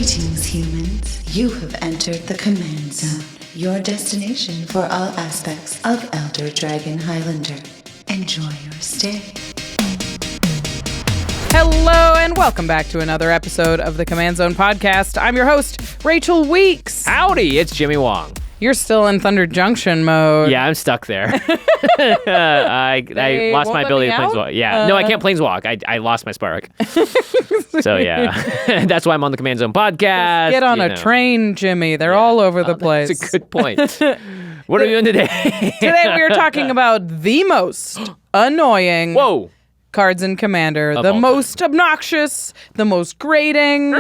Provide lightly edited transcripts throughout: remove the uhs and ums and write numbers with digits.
Greetings, humans. You have entered the Command Zone, your destination for all aspects of Elder Dragon Highlander. Enjoy your stay. Hello, and welcome back to another episode of the Command Zone podcast. I'm your host, Rachel Weeks. Howdy, it's Jimmy Wong. You're still in Thunder Junction mode. Yeah, I'm stuck there. I lost my ability to planeswalk. Yeah, no, I can't planeswalk. I lost my spark. So yeah, that's why I'm on the Command Zone podcast. Get on a train, Jimmy. They're all over the place. That's a good point. What are we doing today? Today we are talking about the most annoying cards in Commander. The most obnoxious, the most grating.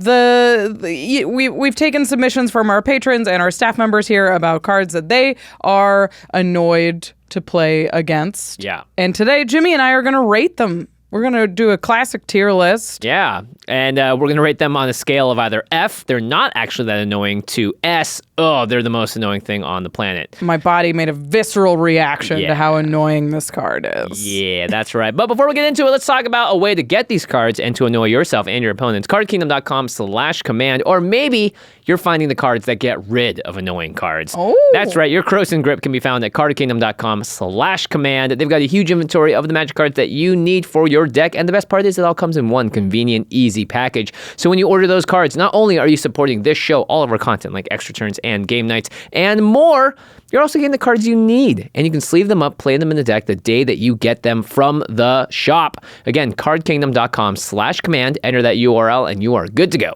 We've taken submissions from our patrons and our staff members here about cards that they are annoyed to play against. Yeah. And today, Jimmy and I are going to rate them. We're going to do a classic tier list. Yeah, and we're going to rate them on a scale of either F, they're not actually that annoying, to S, they're the most annoying thing on the planet. My body made a visceral reaction to how annoying this card is. Yeah, that's right. But before we get into it, let's talk about a way to get these cards and to annoy yourself and your opponents. CardKingdom.com/command, or maybe you're finding the cards that get rid of annoying cards. Oh. That's right, your Corrosive grip can be found at CardKingdom.com/command. They've got a huge inventory of the Magic cards that you need for your deck, and the best part is it all comes in one convenient, easy package. So when you order those cards, not only are you supporting this show, all of our content like extra turns and game nights and more, you're also getting the cards you need, and you can sleeve them up, play them in the deck the day that you get them from the shop. Again, CardKingdom.com/command, enter that URL and you are good to go.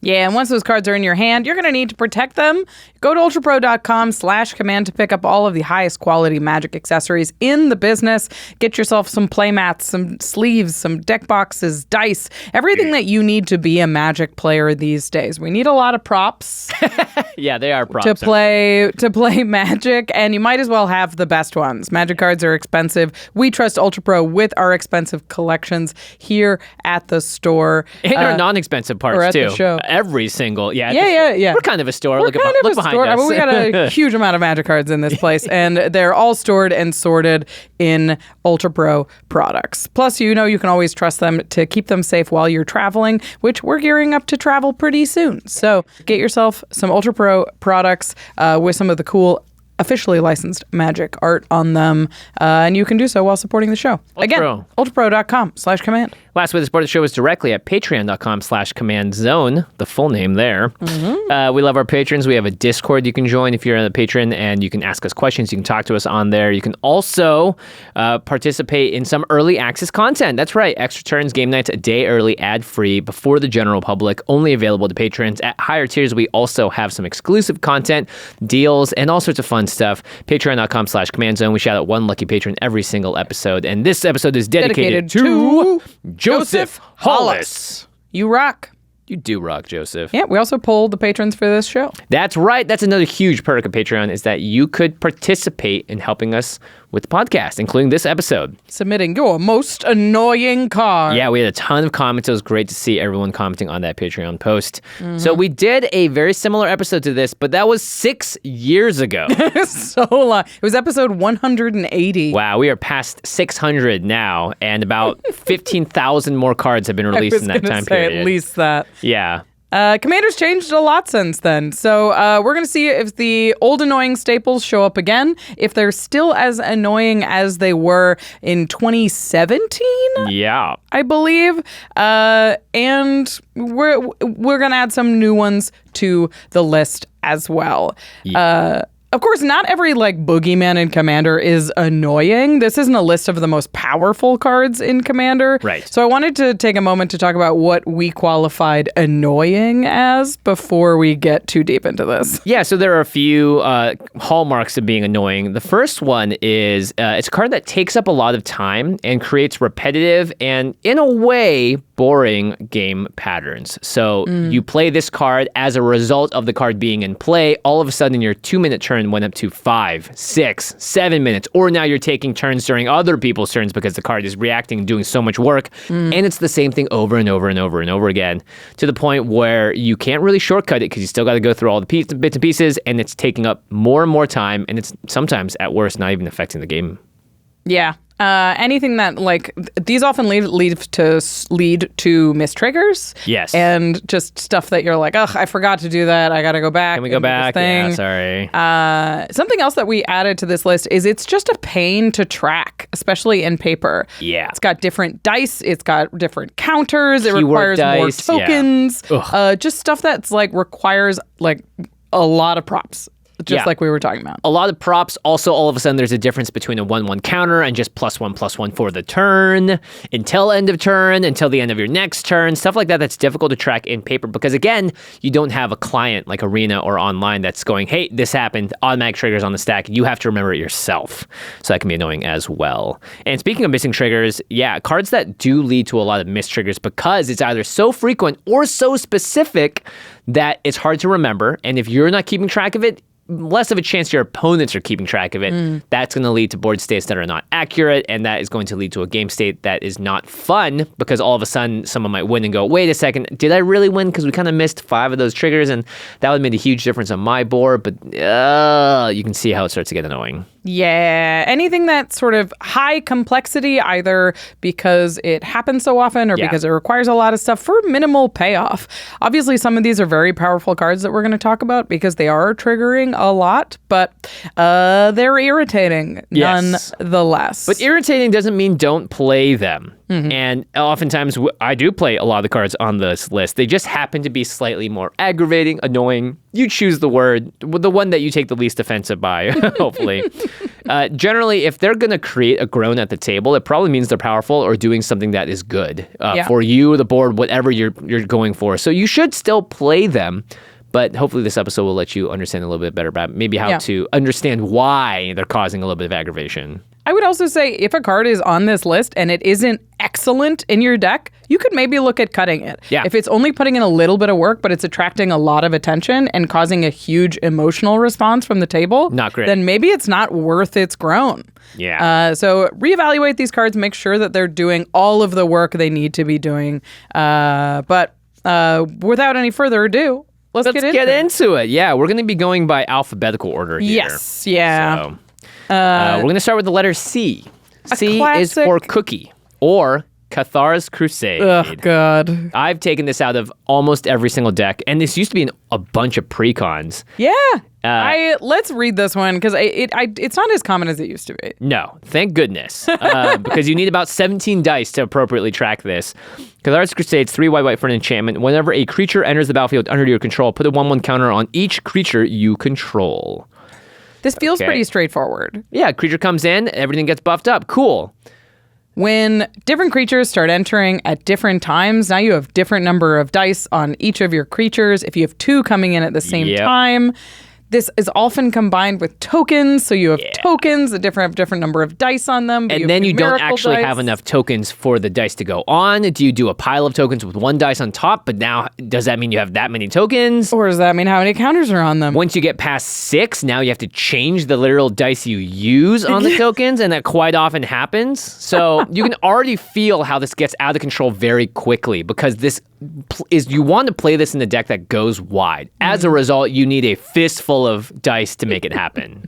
Yeah, and once those cards are in your hand, you're going to need to protect them. Go to ULTRAPRO.com/command to pick up all of the highest quality Magic accessories in the business. Get yourself some playmats, some sleeves, some deck boxes, dice, everything that you need to be a Magic player these days. We need a lot of props. Yeah, they are props. To play Magic, and you might as well have the best ones. Magic cards are expensive. We trust ULTRAPRO with our expensive collections here at the store. And our non-expensive parts, or at too. The show. Every single, Yeah. We're kind of a store. We're look kind of a behind store. us. I mean, we got a huge amount of Magic cards in this place, and they're all stored and sorted in ULTRAPRO products. Plus, you can always trust them to keep them safe while you're traveling, which we're gearing up to travel pretty soon. So get yourself some ULTRAPRO products with some of the cool officially licensed Magic art on them, and you can do so while supporting the show. Again, ULTRAPRO.com/command. Last way to support the show is directly at Patreon.com/command-zone, the full name there. Mm-hmm. We love our patrons. We have a Discord you can join if you're a patron, and you can ask us questions. You can talk to us on there. You can also participate in some early access content. That's right, extra turns, game nights a day early, ad-free, before the general public, only available to patrons. At higher tiers, we also have some exclusive content, deals, and all sorts of fun stuff. Patreon.com/command-zone. We shout out one lucky patron every single episode, and this episode is dedicated to Joseph Hollis. You rock. You do rock, Joseph. Yeah, we also polled the patrons for this show. That's right. That's another huge perk of Patreon, is that you could participate in helping us with the podcast, including this episode. Submitting your most annoying card. Yeah, we had a ton of comments. It was great to see everyone commenting on that Patreon post. Mm-hmm. So we did a very similar episode to this, but that was 6 years ago. So long. It was episode 180. Wow, we are past 600 now, and about 15,000 more cards have been released in that time period. At least that. Yeah. Commander's changed a lot since then. So we're going to see if the old annoying staples show up again, if they're still as annoying as they were in 2017. Yeah. I believe. And we're going to add some new ones to the list as well. Yeah. Of course, not every boogeyman in Commander is annoying. This isn't a list of the most powerful cards in Commander. Right. So I wanted to take a moment to talk about what we qualified annoying as before we get too deep into this. Yeah, so there are a few hallmarks of being annoying. The first one is it's a card that takes up a lot of time and creates repetitive and, in a way, boring game patterns. So you play this card as a result of the card being in play. All of a sudden, your 2-minute turn went up to 5, 6, 7 minutes, or now you're taking turns during other people's turns because the card is reacting and doing so much work. And it's the same thing over and over and over and over again, to the point where you can't really shortcut it because you still got to go through all the bits and pieces, and it's taking up more and more time, and it's sometimes, at worst, not even affecting the game. Yeah. Anything that these often lead to missed triggers. Yes. And just stuff that you're like, I forgot to do that. I got to go back. Can we go back? Yeah, sorry. Something else that we added to this list is it's just a pain to track, especially in paper. Yeah. It's got different dice. It's got different counters. It Keyword requires more dice, tokens. Yeah. Just stuff that's requires a lot of props. Just like we were talking about. A lot of props. Also, all of a sudden, there's a difference between a 1/1 counter and just +1/+1 for the turn, until end of turn, until the end of your next turn. Stuff like that that's difficult to track in paper because, again, you don't have a client like Arena or online that's going, hey, this happened, automatic triggers on the stack. You have to remember it yourself. So that can be annoying as well. And speaking of missing triggers, cards that do lead to a lot of missed triggers because it's either so frequent or so specific that it's hard to remember. And if you're not keeping track of it, less of a chance your opponents are keeping track of it. That's going to lead to board states that are not accurate, and that is going to lead to a game state that is not fun because all of a sudden someone might win and go, wait a second, did I really win? Because we kind of missed 5 of those triggers, and that would have made a huge difference on my board, but you can see how it starts to get annoying. Yeah, anything that's sort of high complexity, either because it happens so often or because it requires a lot of stuff for minimal payoff. Obviously, some of these are very powerful cards that we're going to talk about because they are triggering a lot, but they're irritating nonetheless. But irritating doesn't mean don't play them. And oftentimes, I do play a lot of the cards on this list. They just happen to be slightly more aggravating, annoying. You choose the word, the one that you take the least offensive by, hopefully. Generally, if they're going to create a groan at the table, it probably means they're powerful or doing something that is good for you, the board, whatever you're going for. So you should still play them. But hopefully this episode will let you understand a little bit better about maybe how to understand why they're causing a little bit of aggravation. I would also say if a card is on this list and it isn't excellent in your deck, you could maybe look at cutting it. Yeah. If it's only putting in a little bit of work, but it's attracting a lot of attention and causing a huge emotional response from the table, not great. Then maybe it's not worth its groan. Yeah. So reevaluate these cards, make sure that they're doing all of the work they need to be doing. But without any further ado, Let's get into it. Yeah, we're going to be going by alphabetical order here. Yes, yeah. So, we're going to start with the letter C. C is for cookie or Cathars Crusade. Oh, God. I've taken this out of almost every single deck, and this used to be in a bunch of precons. Yeah. Let's read this one because it's not as common as it used to be. No, thank goodness, because you need about 17 dice to appropriately track this. Cathars Crusade, 3 white for an enchantment. Whenever a creature enters the battlefield under your control, put a 1/1 counter on each creature you control. This feels pretty straightforward. Yeah, creature comes in, everything gets buffed up. Cool. When different creatures start entering at different times, now you have different number of dice on each of your creatures. If you have 2 coming in at the same time, this is often combined with tokens, so you have tokens, a different number of dice on them. And then you don't actually have enough tokens for the dice to go on. Do you do a pile of tokens with 1 dice on top, but now does that mean you have that many tokens? Or does that mean how many counters are on them? Once you get past 6, now you have to change the literal dice you use on the tokens, and that quite often happens. So you can already feel how this gets out of control very quickly because this is you want to play this in a deck that goes wide. As a result, you need a fistful of dice to make it happen.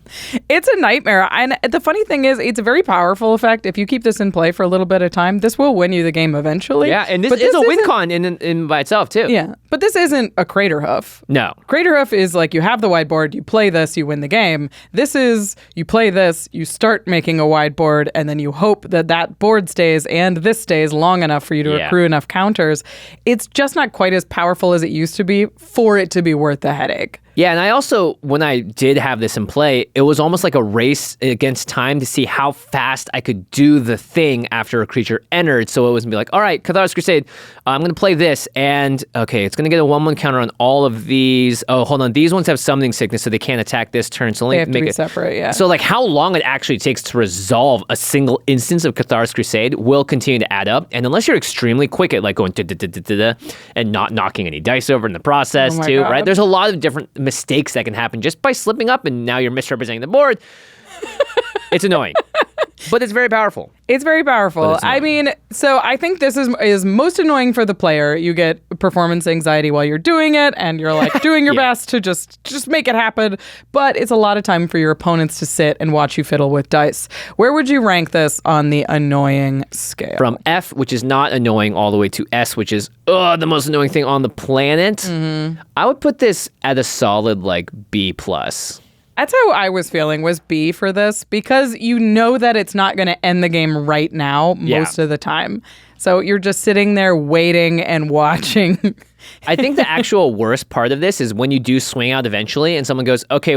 It's a nightmare. And the funny thing is, it's a very powerful effect. If you keep this in play for a little bit of time, this will win you the game eventually. Yeah, and this is a win con in by itself, too. Yeah, but this isn't a Crater Hoof. No. Crater Hoof is like you have the whiteboard, you play this, you win the game. This is you play this, you start making a whiteboard, and then you hope that that board stays and this stays long enough for you to accrue enough counters. It's just not quite as powerful as it used to be for it to be worth the headache. Yeah, and I also, when I did have this in play, it was almost like a race against time to see how fast I could do the thing after a creature entered. So it was be like, all right, Cathars Crusade, I'm going to play this, and okay, it's going to get a 1/1 counter on all of these. Oh, hold on, these ones have summoning sickness, so they can't attack this turn. So they have to be separate, yeah. So like how long it actually takes to resolve a single instance of Cathars Crusade will continue to add up. And unless you're extremely quick at like going da-da-da-da-da and not knocking any dice over in the process too, right? There's a lot of different mistakes that can happen just by slipping up, and now you're misrepresenting the board. It's annoying. But it's very powerful. It's very powerful. I mean, so I think this is most annoying for the player. You get performance anxiety while you're doing it, and you're like doing your best to just make it happen. But it's a lot of time for your opponents to sit and watch you fiddle with dice. Where would you rank this on the annoying scale? From F, which is not annoying, all the way to S, which is the most annoying thing on the planet. I would put this at a solid like B+. That's how I was feeling, was B for this, because you know that it's not going to end the game right now most of the time. So you're just sitting there waiting and watching. I think the actual worst part of this is when you do swing out eventually and someone goes, okay,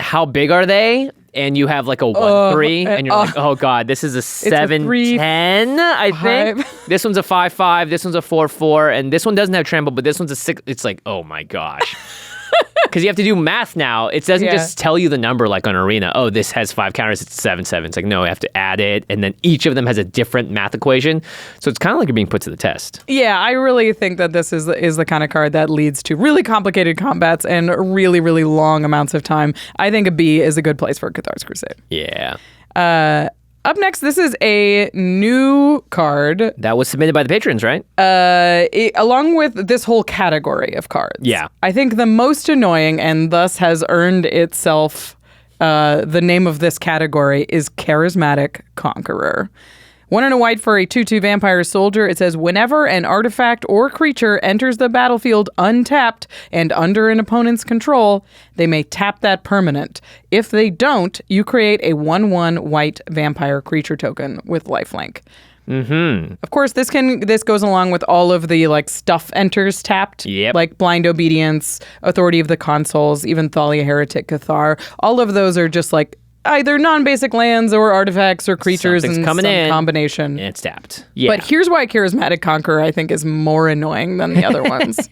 how big are they? And you have like a 1-3 and you're like, oh God, this is a 7-10, I think. This one's a 5-5, this one's a 4-4, and this one doesn't have trample, but this one's a 6. It's like, oh my gosh. Because you have to do math now. It doesn't just tell you the number like on Arena. Oh, this has 5 counters. It's 7-7. It's like, no, I have to add it. And then each of them has a different math equation. So it's kind of like you're being put to the test. Yeah, I really think that this is the kind of card that leads to really complicated combats and really, really long amounts of time. I think a B is a good place for Cathars Crusade. Yeah. Up next, this is a new card. That was submitted by the patrons, right? Along with this whole category of cards. Yeah. I think the most annoying, and thus has earned itself the name of this category, is Charismatic Conqueror. 1 and a white for a 2/2 vampire soldier. It says, whenever an artifact or creature enters the battlefield untapped and under an opponent's control, they may tap that permanent. If they don't, you create a 1/1 white vampire creature token with lifelink. Of course, this goes along with all of the like stuff enters tapped, like Blind Obedience, Authority of the Consuls, even Thalia Heretic Cathar. All of those are just like either non-basic lands or artifacts or creatures in some combination. And it's tapped. Yeah. But here's why Charismatic Conqueror, I think, is more annoying than the other ones.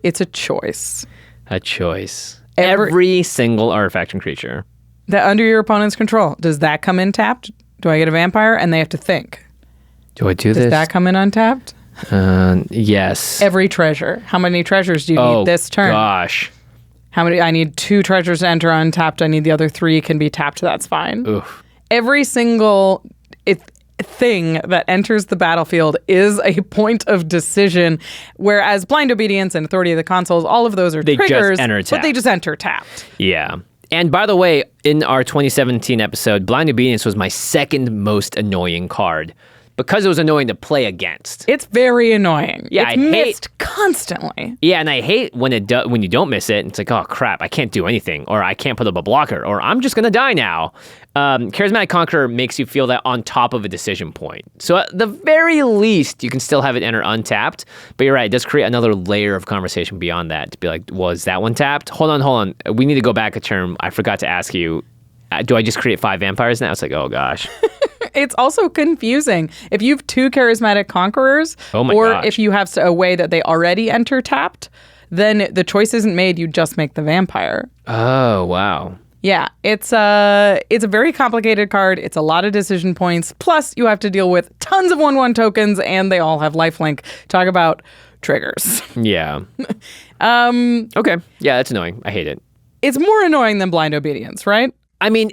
It's a choice. A choice. Every single artifact and creature. That under your opponent's control. Does that come in tapped? Do I get a vampire? And they have to think. Do I do this? Does that come in untapped? Yes. Every treasure. How many treasures do you need this turn? Oh, gosh. How many? I need 2 treasures to enter untapped. I need the other 3 can be tapped. That's fine. Oof. Every single thing that enters the battlefield is a point of decision, whereas Blind Obedience and Authority of the Consuls, all of those are triggers, but they just enter tapped. Yeah. And by the way, in our 2017 episode, Blind Obedience was my second most annoying card. Because it was annoying to play against. It's very annoying. Yeah, it's missed constantly. Yeah, and I hate when you don't miss it. It's like, oh crap, I can't do anything, or I can't put up a blocker, or I'm just gonna die now. Charismatic Conqueror makes you feel that on top of a decision point. So at the very least, you can still have it enter untapped. But you're right, it does create another layer of conversation beyond that to be like, was that one tapped? Hold on. We need to go back a term. I forgot to ask you. Do I just create 5 vampires now? It's like, oh gosh. It's also confusing. If you have 2 Charismatic Conquerors, if you have a way that they already enter tapped, then the choice isn't made. You just make the vampire. Oh, wow. Yeah, it's a very complicated card. It's a lot of decision points. Plus, you have to deal with tons of 1/1 tokens, and they all have lifelink. Talk about triggers. Yeah. Okay. Yeah, that's annoying. I hate it. It's more annoying than Blind Obedience, right? I mean,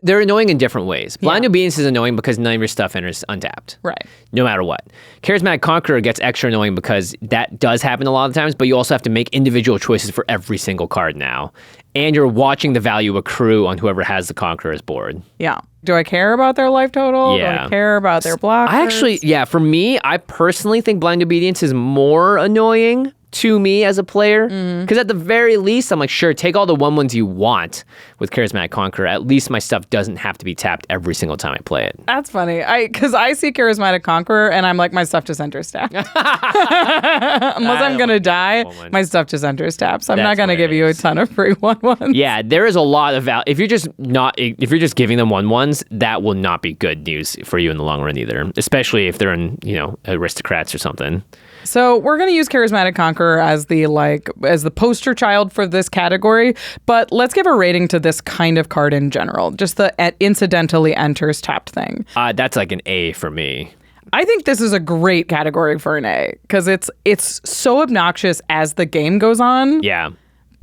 they're annoying in different ways. Blind Obedience is annoying because none of your stuff enters untapped. Right. No matter what. Charismatic Conqueror gets extra annoying because that does happen a lot of times, but you also have to make individual choices for every single card now. And you're watching the value accrue on whoever has the Conqueror's board. Yeah. Do I care about their life total? Yeah. Do I care about their blockers? For me, I personally think Blind Obedience is more annoying to me as a player, because at the very least, I'm like, sure, take all the 1/1s you want with Charismatic Conqueror. At least my stuff doesn't have to be tapped every single time I play it. That's funny. Because I see Charismatic Conqueror and I'm like, my stuff just enters tapped. Unless I'm gonna die, my stuff just enters tapped. So I'm not gonna give you a ton of free 1/1s. Yeah, there is a lot of value. If you're just giving them 1/1s, that will not be good news for you in the long run either. Especially if they're in, aristocrats or something. So we're going to use Charismatic Conqueror as the poster child for this category, but let's give a rating to this kind of card in general, just the incidentally enters tapped thing. That's like an A for me. I think this is a great category for an A because it's so obnoxious as the game goes on. Yeah.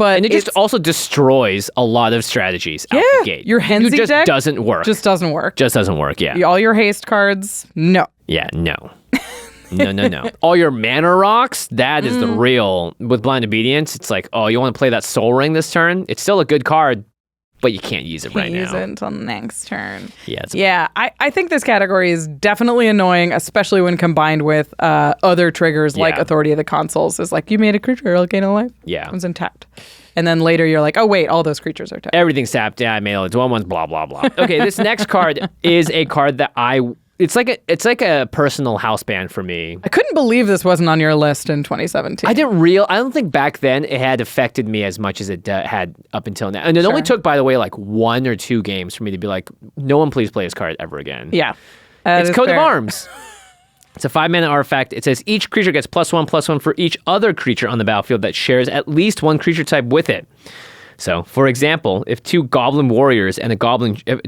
but And it just also destroys a lot of strategies out the gate. Your Hensi just deck doesn't work. Just doesn't work. Just doesn't work, yeah. All your haste cards, no. Yeah, no. No. All your mana rocks, that is the real. With Blind Obedience, it's like, oh, you want to play that Soul Ring this turn? It's still a good card, but you can't use it right now. Use it until next turn. Yeah. I think this category is definitely annoying, especially when combined with other triggers like Authority of the Consuls. It's like, you made a creature, it'll gain a life. Yeah. It was untapped. And then later you're like, oh, wait, all those creatures are tapped. Everything's tapped. Yeah, I made all the ones, blah, blah, blah. Okay, this next card is a card that it's like a personal house band for me. I couldn't believe this wasn't on your list in 2017. I don't think back then it had affected me as much as it had up until now. And it only took, by the way, like 1 or 2 games for me to be like, no one please play this card ever again. Yeah. It's Coat of Arms. It's a 5-mana artifact. It says each creature gets +1/+1 for each other creature on the battlefield that shares at least one creature type with it. So, for example, if 2 Goblin Warriors and a Goblin Shaman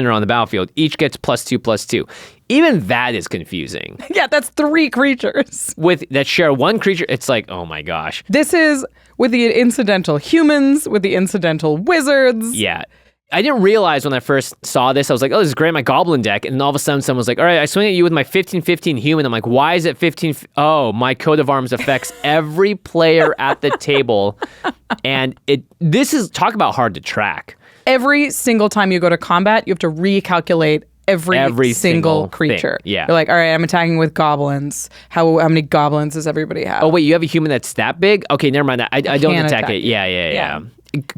are on the battlefield, each gets +2/+2. Even that is confusing. Yeah, that's 3 creatures. That share one creature, it's like, oh my gosh. This is with the incidental humans, with the incidental wizards. Yeah. I didn't realize when I first saw this, I was like, oh, this is great, my Goblin deck. And then all of a sudden someone was like, all right, I swing at you with my 15/15 human. I'm like, why is it 15? Oh, my Coat of Arms affects every player at the table. And this is, talk about hard to track. Every single time you go to combat, you have to recalculate every single creature. Thing. Yeah. You're like, all right, I'm attacking with goblins. How many goblins does everybody have? Oh, wait, you have a human that's that big? Okay, never mind. I don't attack it. Yeah.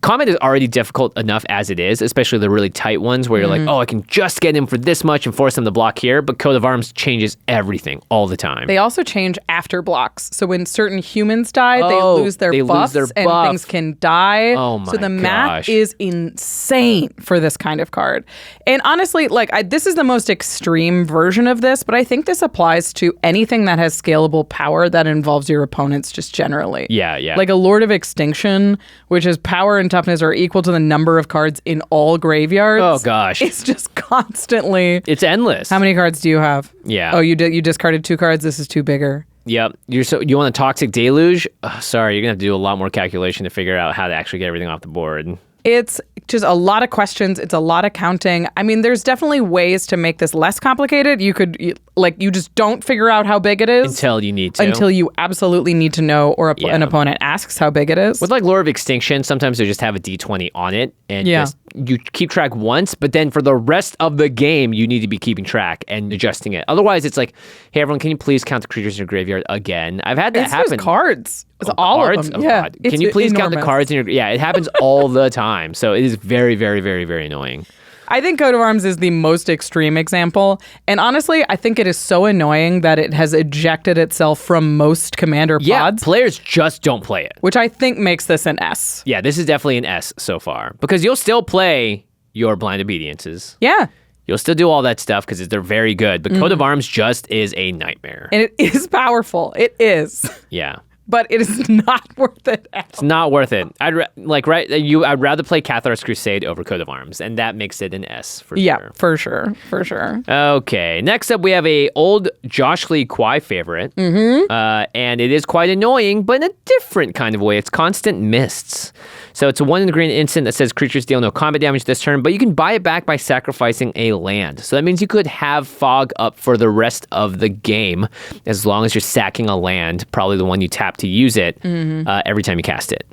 Combat is already difficult enough as it is, especially the really tight ones where you're like, oh, I can just get him for this much and force him to block here. But Coat of Arms changes everything all the time. They also change after blocks. So when certain humans die, they lose their buffs and things can die. Oh my So the math is insane for this kind of card. And honestly, this is the most extreme version of this, but I think this applies to anything that has scalable power that involves your opponents just generally. Yeah. Like a Lord of Extinction, which is power and toughness are equal to the number of cards in all graveyards. Oh gosh. It's just constantly. It's endless. How many cards do you have? Yeah. Oh, you discarded 2 cards. This is 2 bigger. Yep. You want a Toxic Deluge? Oh, sorry, you're gonna have to do a lot more calculation to figure out how to actually get everything off the board. It's just a lot of questions. It's a lot of counting. I mean, there's definitely ways to make this less complicated. You just don't figure out how big it is. Until you need to. Until you absolutely need to know or an opponent asks how big it is. With Lord of Extinction, sometimes they just have a D20 on it and you keep track once, but then for the rest of the game, you need to be keeping track and adjusting it. Otherwise, it's like, hey, everyone, can you please count the creatures in your graveyard again? I've had that happen. It's cards. It's all cards? of them. Oh, yeah. God. Can you please count the cards in your... Yeah, it happens all the time. So it is very, very, very, very annoying. I think Coat of Arms is the most extreme example. And honestly, I think it is so annoying that it has ejected itself from most Commander pods. Yeah, players just don't play it. Which I think makes this an S. Yeah, this is definitely an S so far. Because you'll still play your Blind Obediences. Yeah. You'll still do all that stuff because they're very good. But Coat of Arms just is a nightmare. And it is powerful. It is. Yeah. But it is not worth it at all. It's not worth it. I'd rather play Cathars Crusade over Coat of Arms, and that makes it an S for sure. Yeah, for sure. Okay, next up we have a old Josh Lee Kwai favorite, and it is quite annoying, but in a different kind of way. It's Constant Mists. So it's a 1 in the green instant that says creatures deal no combat damage this turn, but you can buy it back by sacrificing a land. So that means you could have Fog up for the rest of the game, as long as you're sacking a land, probably the one you tap to use it every time you cast it.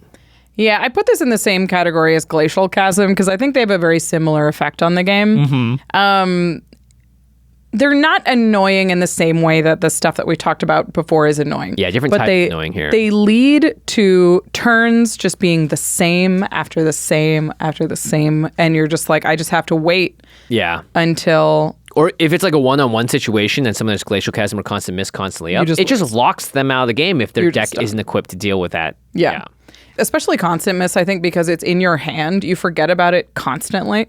Yeah, I put this in the same category as Glacial Chasm because I think they have a very similar effect on the game. They're not annoying in the same way that the stuff that we talked about before is annoying. Yeah, different type of annoying here. They lead to turns just being the same after the same after the same, and you're just like, I just have to wait until... Or if it's like a one-on-one situation and someone has Glacial Chasm or Constant Mist constantly up, it just locks them out of the game if their deck isn't equipped to deal with that. Yeah. Especially Constant Mist, I think, because it's in your hand. You forget about it constantly.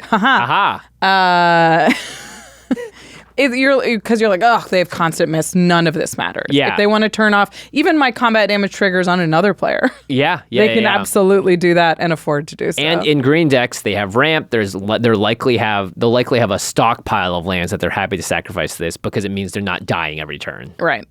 Because you're like, oh, they have Constant Mist. None of this matters. Yeah. If they want to turn off even my combat damage triggers on another player, they can absolutely do that and afford to do so. And in green decks, they have ramp. They'll likely have a stockpile of lands that they're happy to sacrifice to this because it means they're not dying every turn. Right.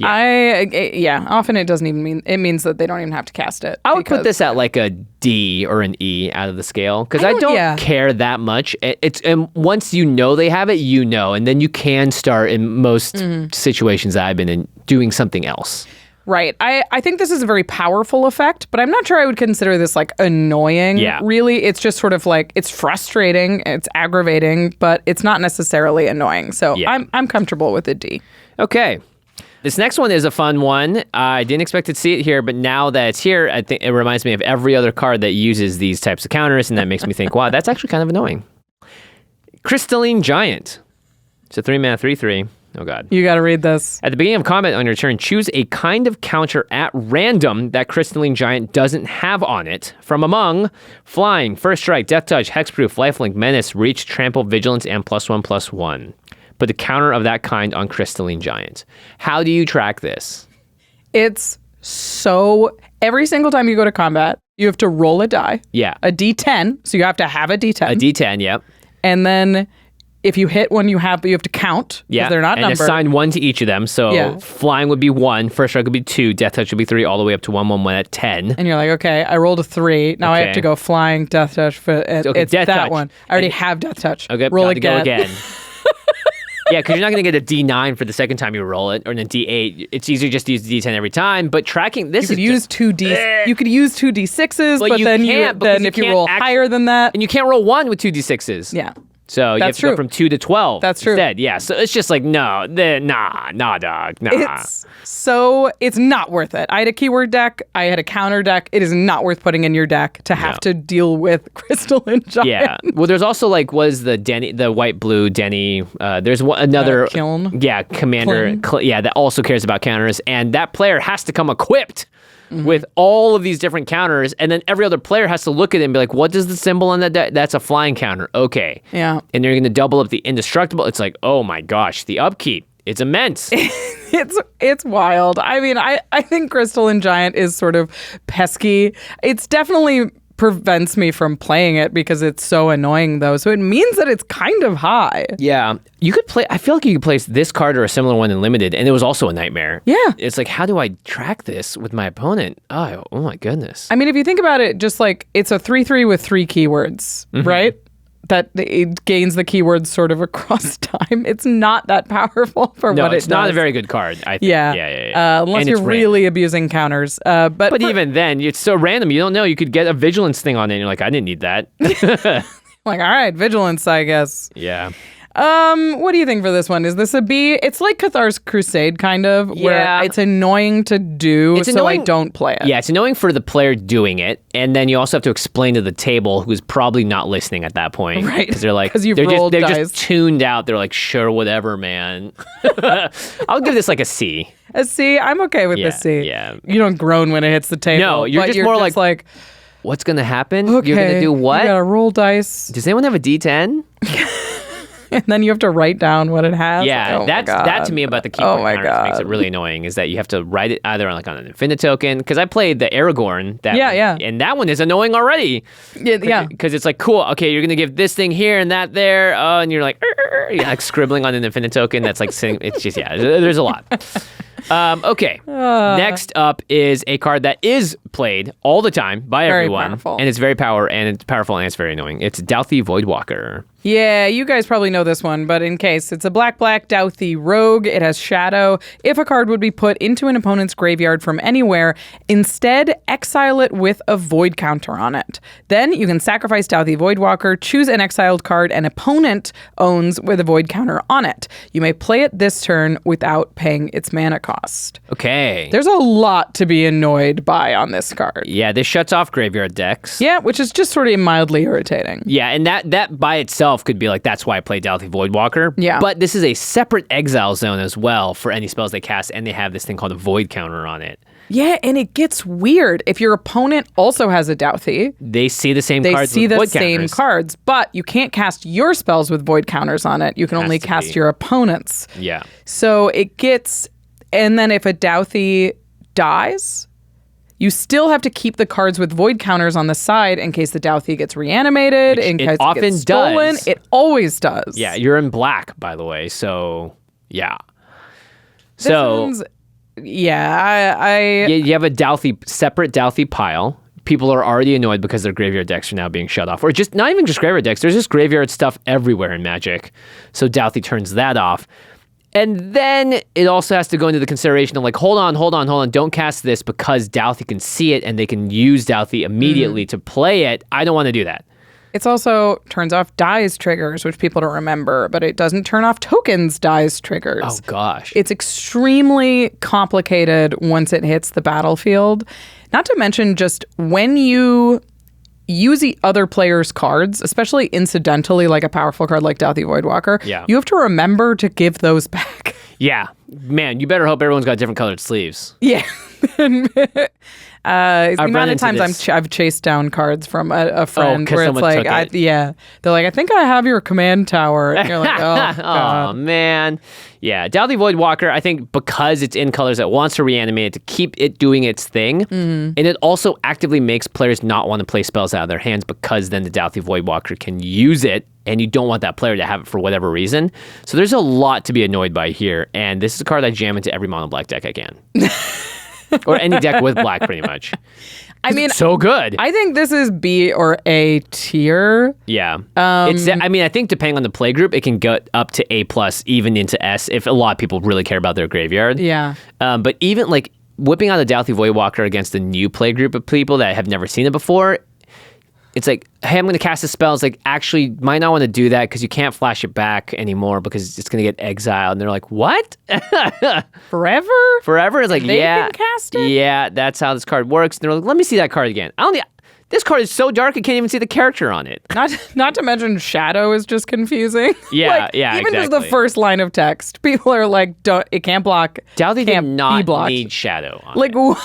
Often it doesn't even mean, it means that they don't even have to cast it. I would put this at like a D or an E out of the scale because I don't care that much. And once you know they have it, you know, and then you can start in most situations that I've been in doing something else. Right. I think this is a very powerful effect, but I'm not sure I would consider this like annoying. Yeah. Really, it's just sort of like, it's frustrating, it's aggravating, but it's not necessarily annoying. So I'm comfortable with a D. Okay. This next one is a fun one. I didn't expect to see it here, but now that it's here, I think it reminds me of every other card that uses these types of counters, and that makes me think, wow, that's actually kind of annoying. Crystalline Giant. It's a 3-mana 3/3. Oh, God. You got to read this. At the beginning of combat on your turn, choose a kind of counter at random that Crystalline Giant doesn't have on it from among Flying, First Strike, Death Touch, Hexproof, Lifelink, Menace, Reach, Trample, Vigilance, and +1/+1. Put a counter of that kind on Crystalline Giant. How do you track this? It's so... Every single time you go to combat, you have to roll a die. Yeah. A D10, so you have to have a D10. A D10, yep. And then... If you hit one you have to count. Yeah, they're not and numbered. assign 1 to each of them. So Flying would be 1, First Strike would be 2, Death Touch would be 3, all the way up to 1/1/1 at 10. And you're like, okay, I rolled a 3. Now I have to go Flying, Death Touch. It's Death that Touch. one. I already have Death Touch. Okay, roll go again. Yeah, because you're not going to get a D9 for the second time you roll it, or a D8. It's easier just to use the D10 every time. But tracking this, you could use 2 D6s, but then if you roll higher than that, and you can't roll 1 with 2 D6s. Yeah. So you have to go from 2 to 12. That's true. Instead. Yeah. So it's just like nah, dog, nah. It's not worth it. I had a keyword deck. I had a counter deck. It is not worth putting in your deck to have to deal with Crystalline Giant. Yeah. Well, there's also like the white blue Denny. There's another Kiln. Yeah, commander. That also cares about counters, and that player has to come equipped with all of these different counters, and then every other player has to look at it and be like, what does the symbol on that deck? That's a flying counter. Okay. Yeah. And they're going to double up the indestructible. It's like, oh my gosh, the upkeep. It's immense. It's wild. I mean, I think Crystalline Giant is sort of pesky. It's definitely prevents me from playing it because it's so annoying though. So it means that it's kind of high. Yeah. I feel like you could place this card or a similar one in Limited, and it was also a nightmare. Yeah. It's like, how do I track this with my opponent? Oh my goodness. I mean, if you think about it, just like it's a 3/3 with 3 keywords, right? That it gains the keywords sort of across time. It's not that powerful for what it does. It's not a very good card, I think. Yeah. Unless you're really abusing counters. But even then, it's so random. You don't know. You could get a Vigilance thing on it, and you're like, I didn't need that. Like, all right, Vigilance, I guess. Yeah. What do you think for this one? Is this a B? It's like Cathars Crusade, kind of, where it's annoying to do, I don't play it. Yeah, it's annoying for the player doing it, and then you also have to explain to the table, who's probably not listening at that point. Right. Because they're like, they're just tuned out. They're like, sure, whatever, man. I'll give this like a C. A C? I'm okay with the C. Yeah. You don't groan when it hits the table. No, you're just more like, what's going to happen? Okay, you're going to do what? You got to roll dice. Does anyone have a D10? And then you have to write down what it has. Yeah, that to me about the keyboard counters makes it really annoying, is that you have to write it either on an infinite token. Because I played the Aragorn. And that one is annoying already. Yeah. Because it's like, cool, okay, you're going to give this thing here and that there. And you're like, like scribbling on an infinite token. That's like, it's just, there's a lot. Okay. Next up is a card that is played all the time by everyone. Powerful. And it's very powerful and it's very annoying. It's Dauthi Voidwalker. Yeah, you guys probably know this one, but in case, it's a black Dauthi rogue. It has shadow. If a card would be put into an opponent's graveyard from anywhere, instead exile it with a void counter on it. Then you can sacrifice Dauthi Voidwalker, choose an exiled card an opponent owns with a void counter on it. You may play it this turn without paying its mana cost. Okay. There's a lot to be annoyed by on this card. Yeah, this shuts off graveyard decks. Yeah, which is just sort of mildly irritating. Yeah, and that by itself could be like, that's why I play Dauthi Voidwalker. Yeah. But this is a separate exile zone as well for any spells they cast, and they have this thing called a void counter on it. Yeah, and it gets weird. If your opponent also has a Dauthi, they see the same cards with void counters. They see the same cards, but you can't cast your spells with void counters on it. You can only cast your opponent's. Yeah. So it gets, and then if a Dauthi dies, you still have to keep the cards with void counters on the side in case the Dauthi gets reanimated, in case it gets stolen. It always does. Yeah, you're in black, by the way, so yeah. This one's Yeah, You have a separate Dauthi pile. People are already annoyed because their graveyard decks are now being shut off. Or just not even just graveyard decks. There's just graveyard stuff everywhere in Magic. So Dauthi turns that off. And then it also has to go into the consideration of like, hold on. Don't cast this because Dauthi can see it and they can use Dauthi immediately to play it. I don't want to do that. It's also turns off dies triggers, which people don't remember, but it doesn't turn off tokens dies triggers. Oh, gosh. It's extremely complicated once it hits the battlefield. Not to mention just when you use the other player's cards, especially incidentally, like a powerful card like Dauthi Voidwalker, you have to remember to give those back. Yeah. Man, you better hope everyone's got different colored sleeves. Yeah. The amount of times I've chased down cards from a friend where it's like, they're like, I think I have your command tower. And you're like, oh, God. Oh, man. Yeah, Dauthi Voidwalker, I think because it's in colors, it wants to reanimate it to keep it doing its thing. And it also actively makes players not want to play spells out of their hands because then the Dauthi Voidwalker can use it and you don't want that player to have it for whatever reason. So there's a lot to be annoyed by here. And this is a card I jam into every mono black deck I can. Or any deck with black, pretty much. I mean, it's so good. I think this is B or A tier. Yeah. I think depending on the play group, it can go up to A+, even into S, if a lot of people really care about their graveyard. Yeah. But even like whipping out a Dauthi Voidwalker against a new play group of people that have never seen it before, it's like, hey, I'm going to cast a spell. It's like, actually, might not want to do that because you can't flash it back anymore because it's going to get exiled. And they're like, what? Forever? Forever? It's like, they can cast it? Yeah, that's how this card works. And they're like, let me see that card again. This card is so dark, I can't even see the character on it. Not to mention Shadow is just confusing. Yeah, even exactly. just the first line of text, people are like, it can't block. Dauthi did not blocked. need Shadow on like, it.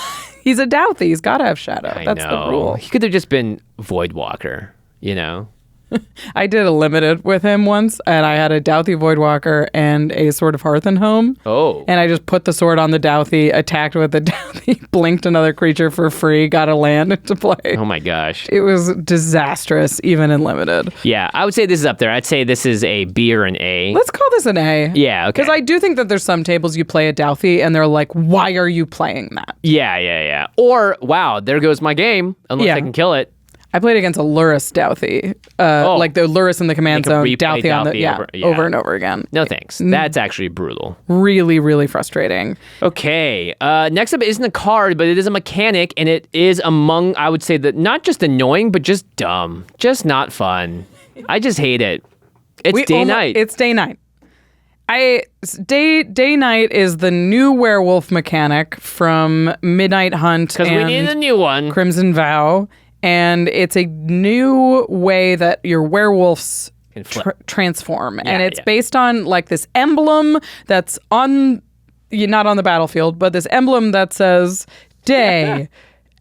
He's a Dauthi. He's got to have Shadow. I That's know. the rule. He could have just been Voidwalker, you know? I did a limited with him once, and I had a Dauthi Voidwalker and a Sword of Hearth and Home. Oh. And I just put the sword on the Dauthi, attacked with the Dauthi, blinked another creature for free, got a land to play. Oh my gosh. It was disastrous, even in limited. Yeah, I would say this is up there. I'd say this is a B or an A. Let's call this an A. Yeah, okay. Because I do think that there's some tables you play a Dauthi, and they're like, why are you playing that? Yeah. Or, wow, there goes my game, unless I can kill it. I played against a Lurrus Dauthi, like the Lurrus in the command zone, Dauthi on the over and over again. No thanks. That's actually brutal. Really, really frustrating. Okay. Next up isn't a card, but it is a mechanic, and it is among, I would say, that not just annoying, but just dumb, just not fun. I just hate it. It's day-night. It's day-night. Day-night is the new werewolf mechanic from Midnight Hunt because we need a new one. Crimson Vow. And it's a new way that your werewolves transform. And it's based on like this emblem that's on, not on the battlefield, but this emblem that says, day.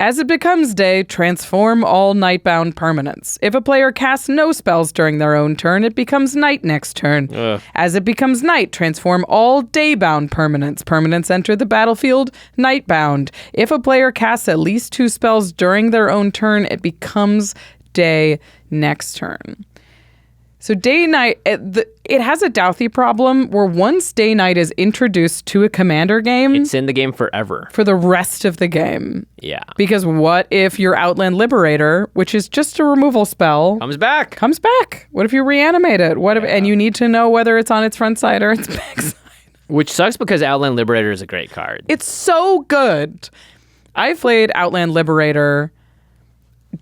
As it becomes day, transform all nightbound permanents. If a player casts no spells during their own turn, it becomes night next turn. As it becomes night, transform all daybound permanents. Permanents enter the battlefield nightbound. If a player casts at least 2 spells during their own turn, it becomes day next turn. So day-night, it has a Dauthi problem where once day-night is introduced to a commander game... It's in the game forever. For the rest of the game. Yeah. Because what if your Outland Liberator, which is just a removal spell... Comes back. What if you reanimate it? And you need to know whether it's on its front side or its back side. Which sucks because Outland Liberator is a great card. It's so good. I played Outland Liberator...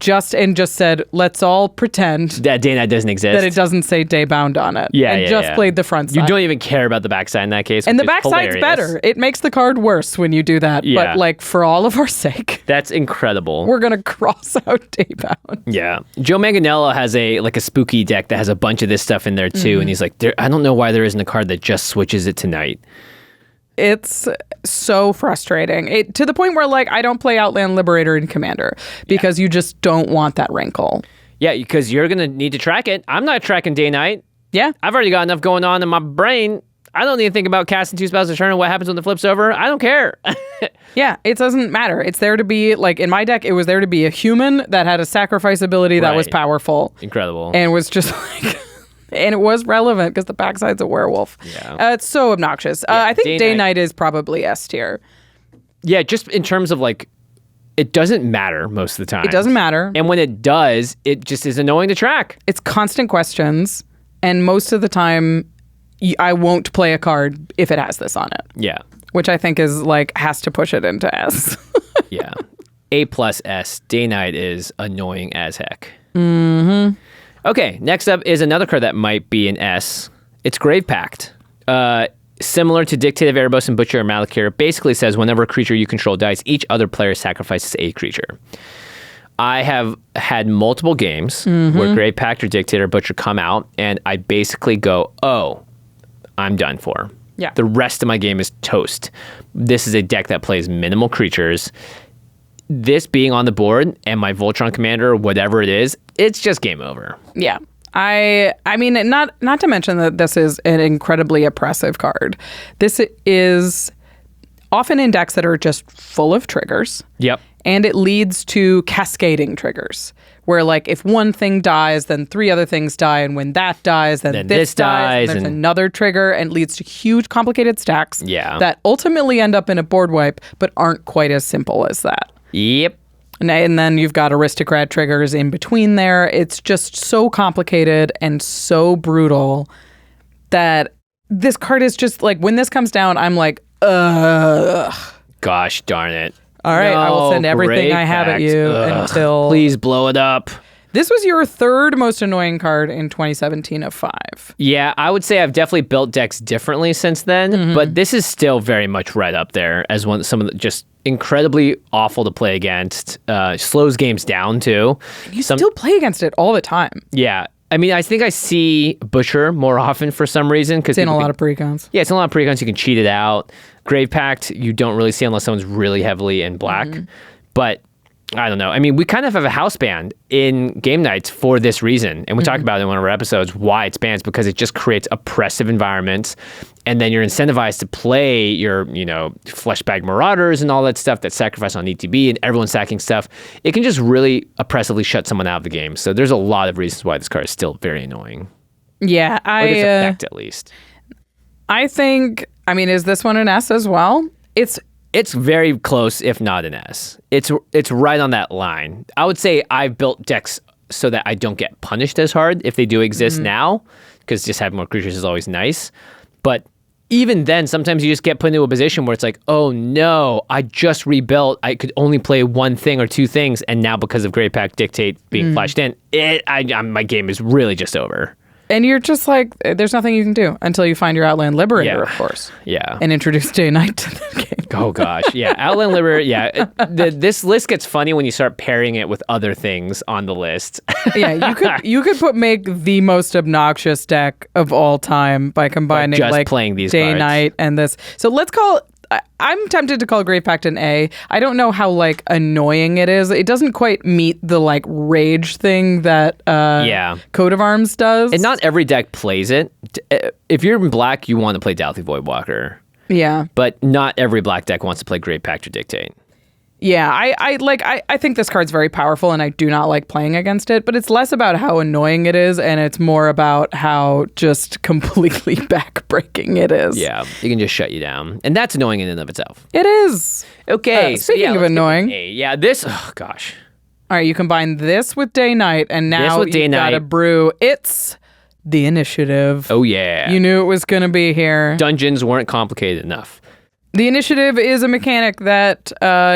just said, let's all pretend that day-night doesn't exist. That it doesn't say daybound on it. And played the front side. You don't even care about the backside in that case. And the backside's better. It makes the card worse when you do that. Yeah. But like for all of our sake. That's incredible. We're gonna cross out daybound. Yeah. Joe Manganiello has a spooky deck that has a bunch of this stuff in there too. And he's like, I don't know why there isn't a card that just switches it to night. It's so frustrating. To the point where like I don't play Outland Liberator in Commander because you just don't want that wrinkle. Yeah, because you're going to need to track it. I'm not tracking day-night. Yeah. I've already got enough going on in my brain. I don't need to think about casting 2 spells a turn and what happens when the flip's over. I don't care. Yeah, it doesn't matter. It's there to be, like in my deck, it was there to be a human that had a sacrifice ability that was powerful. Incredible. And was just like... And it was relevant because the backside's a werewolf. Yeah. It's so obnoxious. I think day-night is probably S tier. Yeah, just in terms of like, it doesn't matter most of the time. It doesn't matter. And when it does, it just is annoying to track. It's constant questions. And most of the time, I won't play a card if it has this on it. Yeah. Which I think is like, has to push it into S. Yeah. A+S. Day-Night is annoying as heck. Mm-hmm. Okay, next up is another card that might be an S. It's Grave Pact. Similar to Dictate of Erebos and Butcher or Malakir, basically says whenever a creature you control dies, each other player sacrifices a creature. I have had multiple games where Grave Pact or Dictate or Butcher come out, and I basically go, oh, I'm done for. Yeah. The rest of my game is toast. This is a deck that plays minimal creatures. This being on the board and my Voltron Commander, whatever it is, it's just game over. Yeah. I mean, not to mention that this is an incredibly oppressive card. This is often in decks that are just full of triggers. Yep. And it leads to cascading triggers, where like if one thing dies, then 3 other things die, and when that dies, then this dies, and there's another trigger, and leads to huge complicated stacks that ultimately end up in a board wipe, but aren't quite as simple as that. Yep. And then you've got aristocrat triggers in between there. It's just so complicated and so brutal that this card is just like, when this comes down, I'm like, ugh. Gosh darn it. All right, I will send everything I have at you until... Please blow it up. This was your 3rd most annoying card in 2017 of 5. Yeah, I would say I've definitely built decks differently since then, but this is still very much right up there as some of the just incredibly awful to play against. Slows games down too. You still play against it all the time. Yeah. I mean, I think I see Butcher more often for some reason. It's in a lot of precons. Yeah, it's in a lot of precons. You can cheat it out. Grave Pact, you don't really see unless someone's really heavily in black. But I don't know. I mean, we kind of have a house band in game nights for this reason. And we talked about it in one of our episodes why it's bans, because it just creates oppressive environments. And then you're incentivized to play your, fleshbag marauders and all that stuff that sacrifice on ETB and everyone's sacking stuff. It can just really oppressively shut someone out of the game. So there's a lot of reasons why this card is still very annoying. Yeah, or its effect at least. I think, is this one an S as well? It's very close, if not an S. It's right on that line. I would say I've built decks so that I don't get punished as hard if they do exist now, because just having more creatures is always nice. But even then, sometimes you just get put into a position where it's like, oh no, I just rebuilt. I could only play 1 thing or 2 things, and now because of Grave Pact Dictate being flashed in, my game is really just over. And you're just like, there's nothing you can do until you find your Outland Liberator, of course. Yeah. And introduce Day-Night to the game. Oh, gosh. Yeah. Outland Liberator. Yeah. This list gets funny when you start pairing it with other things on the list. Yeah. You could make the most obnoxious deck of all time by combining playing these Day-Night and this. So let's call it, I'm tempted to call Grave Pact an A. I don't know how annoying it is. It doesn't quite meet the rage thing that Coat of Arms does. And not every deck plays it. If you're in black, you want to play Dauthi Voidwalker. Yeah. But not every black deck wants to play Grave Pact or Dictate. Yeah, I think this card's very powerful and I do not like playing against it, but it's less about how annoying it is and it's more about how just completely backbreaking it is. Yeah, it can just shut you down. And that's annoying in and of itself. It is. Okay. Speaking of annoying. Oh gosh. All right, you combine this with Day-Night and now you've got to brew. It's the Initiative. Oh yeah. You knew it was going to be here. Dungeons weren't complicated enough. The Initiative is a mechanic that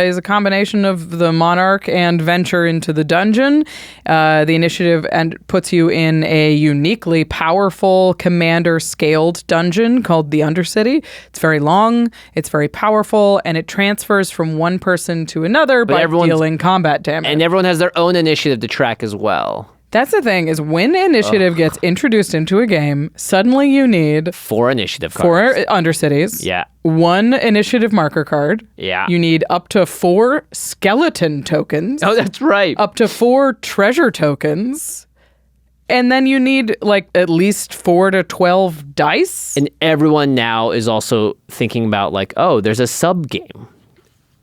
is a combination of the Monarch and Venture into the Dungeon. The Initiative puts you in a uniquely powerful commander-scaled dungeon called the Undercity. It's very long, it's very powerful, and it transfers from one person to another by dealing combat damage. And everyone has their own initiative to track as well. That's the thing, is when Initiative gets introduced into a game, suddenly you need 4 initiative cards. 4 Undercities. Yeah. 1 initiative marker card. Yeah. You need up to 4 skeleton tokens. Oh, that's right. Up to 4 treasure tokens. And then you need at least 4 to 12 dice. And everyone now is also thinking about there's a sub game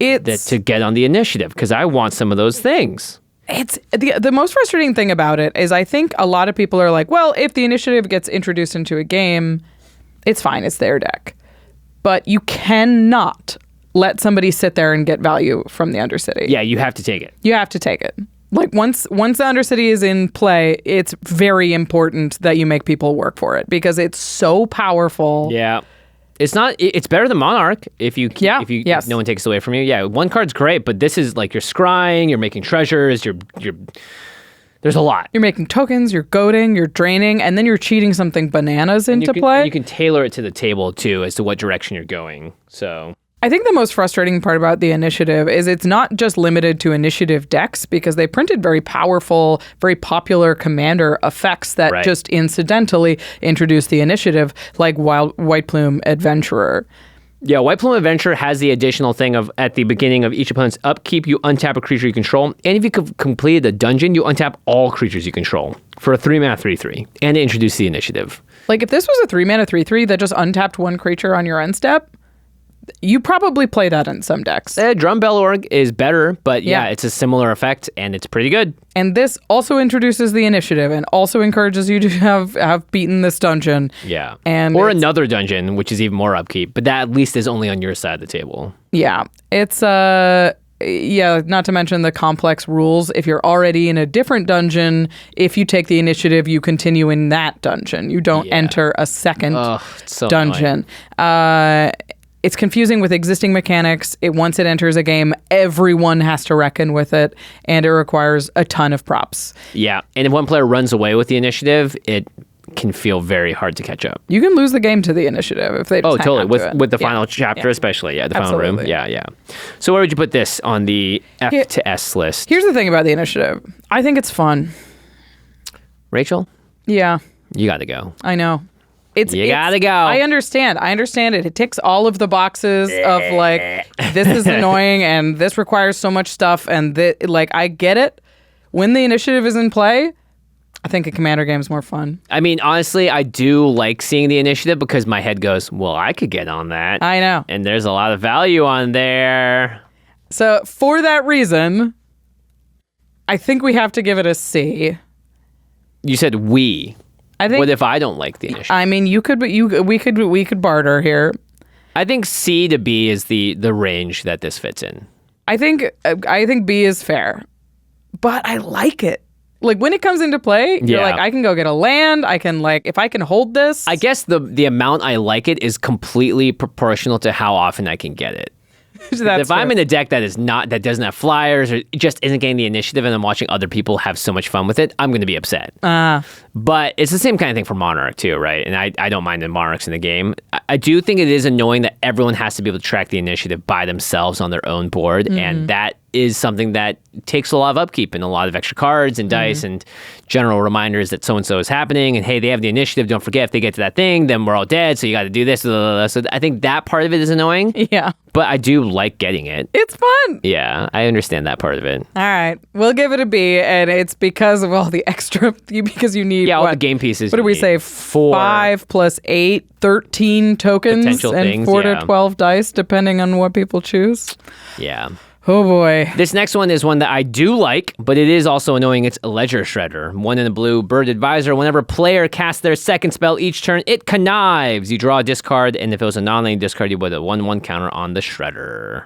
to get on the Initiative because I want some of those things. It's the most frustrating thing about it is I think a lot of people are like, well, if the Initiative gets introduced into a game, it's fine. It's their deck. But you cannot let somebody sit there and get value from the Undercity. Yeah, you have to take it. You have to take it. Like once the Undercity is in play, it's very important that you make people work for it because it's so powerful. Yeah. It's better than Monarch if no one takes it away from you. Yeah, one card's great, but this is like you're scrying, you're making treasures, you're there's a lot. You're making tokens, you're goading, you're draining, and then you're cheating something bananas into play. You can tailor it to the table too as to what direction you're going. So I think the most frustrating part about the initiative is it's not just limited to initiative decks because they printed very powerful, very popular commander effects that just incidentally introduce the initiative, like White Plume Adventurer. Yeah, White Plume Adventurer has the additional thing of at the beginning of each opponent's upkeep, you untap a creature you control, and if you completed a dungeon, you untap all creatures you control for a 3-mana 3/3, and introduce the initiative. Like if this was a 3-mana 3/3 that just untapped one creature on your end step, you probably play that in some decks. Drumbell Org is better, but yeah, it's a similar effect, and it's pretty good. And this also introduces the initiative and also encourages you to have beaten this dungeon. Yeah. Or another dungeon, which is even more upkeep, but that at least is only on your side of the table. Yeah. It's, not to mention the complex rules. If you're already in a different dungeon, if you take the initiative, you continue in that dungeon. You don't enter a second dungeon. It's confusing with existing mechanics. Once it enters a game, everyone has to reckon with it, and it requires a ton of props. Yeah, and if one player runs away with the initiative, it can feel very hard to catch up. You can lose the game to the initiative if they just hang on to it. With the final chapter especially, the final room. Yeah. So where would you put this on the F to S list? Here's the thing about the initiative. I think it's fun. Rachel? Yeah. You got to go. I know. You gotta go. I understand it. It ticks all of the boxes of like, this is annoying and this requires so much stuff. And I get it. When the initiative is in play, I think a commander game is more fun. I mean, honestly, I do like seeing the initiative because my head goes, well, I could get on that. I know. And there's a lot of value on there. So for that reason, I think we have to give it a C. You said we. I think, what if I don't like the initiative? I mean, we could barter here. I think C to B is the range that this fits in. I think B is fair, but I like it. Like when it comes into play, you're like, I can go get a land. I can if I can hold this. I guess the amount I like it is completely proportional to how often I can get it. If I'm in a deck that doesn't have flyers or just isn't getting the initiative and I'm watching other people have so much fun with it, I'm going to be upset. But it's the same kind of thing for Monarch too, right? And I don't mind the Monarchs in the game. I do think it is annoying that everyone has to be able to track the initiative by themselves on their own board. Mm-hmm. And that is something that takes a lot of upkeep and a lot of extra cards and dice and general reminders that so-and-so is happening. And hey, they have the initiative. Don't forget, if they get to that thing, then we're all dead. So you got to do this. So I think that part of it is annoying. Yeah. But I do like getting it. It's fun. Yeah, I understand that part of it. All right. We'll give it a B. And it's because of all the extra, because you need all the game pieces. What do we say? 5 + 8, 13 tokens potential and things, 4 to 12 dice, depending on what people choose. Yeah. Oh boy. This next one is one that I do like, but it is also annoying. It's a Ledger Shredder. 1 in a blue, Bird Advisor. Whenever a player casts their second spell each turn, it connives. You draw a discard, and if it was a non-lane discard, you put a 1/1 counter on the Shredder.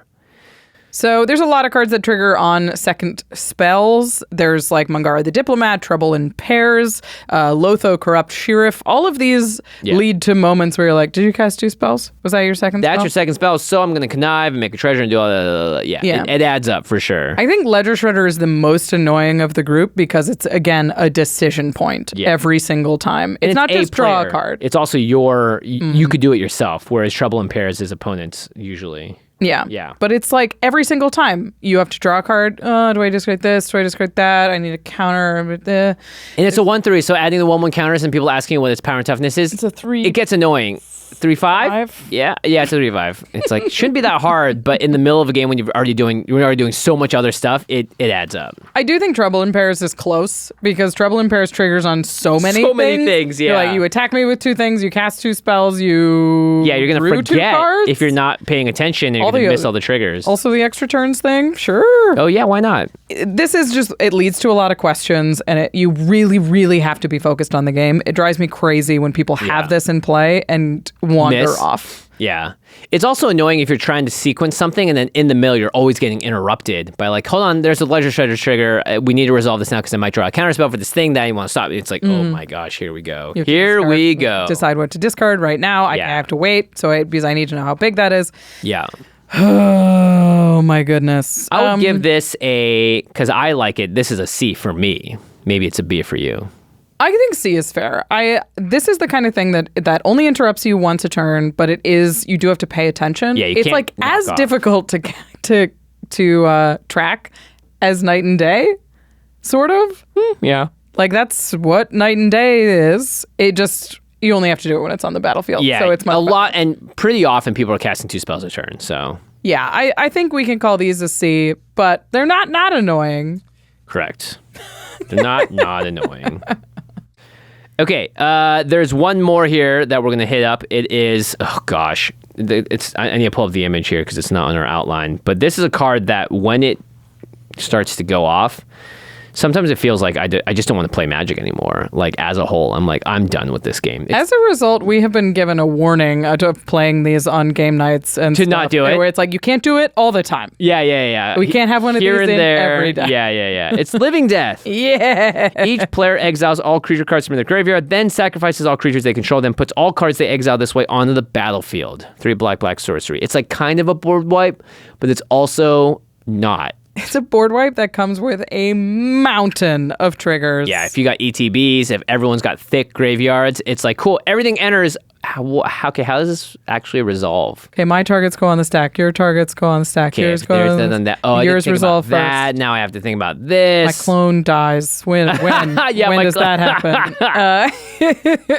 So there's a lot of cards that trigger on second spells. There's like Mangara the Diplomat, Trouble in Pairs, Lotho Corrupt Sheriff. All of these lead to moments where you're like, did you cast 2 spells? Was that your second spell? That's your second spell, so I'm going to connive and make a treasure and do all that. It adds up for sure. I think Ledger Shredder is the most annoying of the group because it's, again, a decision point every single time. It's not just draw a card. It's also you could do it yourself, whereas Trouble in Pairs is opponents usually. Yeah. But it's like every single time you have to draw a card. Do I discard this? Do I discard that? I need a counter. And it's a 1/3, so adding the 1/1 counters and people asking what its power and toughness is. It's a 3. It gets annoying. 3/5? Yeah, it's a 3/5. It's like shouldn't be that hard, but in the middle of a game when you're already doing so much other stuff, it adds up. I do think Trouble in Pairs is close because Trouble in Pairs triggers on so many things. Yeah. You're like, you attack me with 2 things, you cast 2 spells, you're gonna forget 2 cards? if you're not paying attention and you're gonna miss all the triggers. Also the extra turns thing, sure. Oh yeah, why not? This is just, it leads to a lot of questions and you really, really have to be focused on the game. It drives me crazy when people have this in play and wander off. Yeah. It's also annoying if you're trying to sequence something and then in the middle you're always getting interrupted by like, hold on, there's a Ledger Shredder trigger. We need to resolve this now because I might draw a counterspell for this thing that you want to stop. It's like, oh my gosh, here we go. Here we go. Decide what to discard right now. I have to wait because I need to know how big that is. Yeah. Oh my goodness. I would give this because I like it, this is a C for me. Maybe it's a B for you. I think C is fair. This is the kind of thing that only interrupts you once a turn, but you do have to pay attention. Yeah, it's like as difficult to track as Night and Day, sort of. Yeah. Like that's what Night and Day is. It just you only have to do it when it's on the battlefield. Yeah, so it's a lot, and pretty often people are casting 2 spells a turn. So yeah, I think we can call these a C, but they're not annoying. Correct. They're not annoying. Okay, there's one more here that we're going to hit up. It is, oh gosh, I need to pull up the image here because it's not on our outline. But this is a card that when it starts to go off, sometimes it feels like I just don't want to play Magic anymore. Like as a whole, I'm like, I'm done with this game. As a result, we have been given a warning of playing these on game nights and to not do it. Where it's like, you can't do it all the time. Yeah. We can't have one of here these and there. every day. Yeah. It's Living Death. Yeah. Each player exiles all creature cards from their graveyard, then sacrifices all creatures they control, then puts all cards they exile this way onto the battlefield. 3 black sorcery. It's like kind of a board wipe, but it's also not. It's a board wipe that comes with a mountain of triggers. Yeah, if you got ETBs, if everyone's got thick graveyards, it's like, cool, everything enters. How does this actually resolve? Okay, my targets go on the stack. Your targets go on the stack. Okay, yours go on that. Oh, yours resolve first. That. Now I have to think about this. My clone dies. When yeah, when does that happen?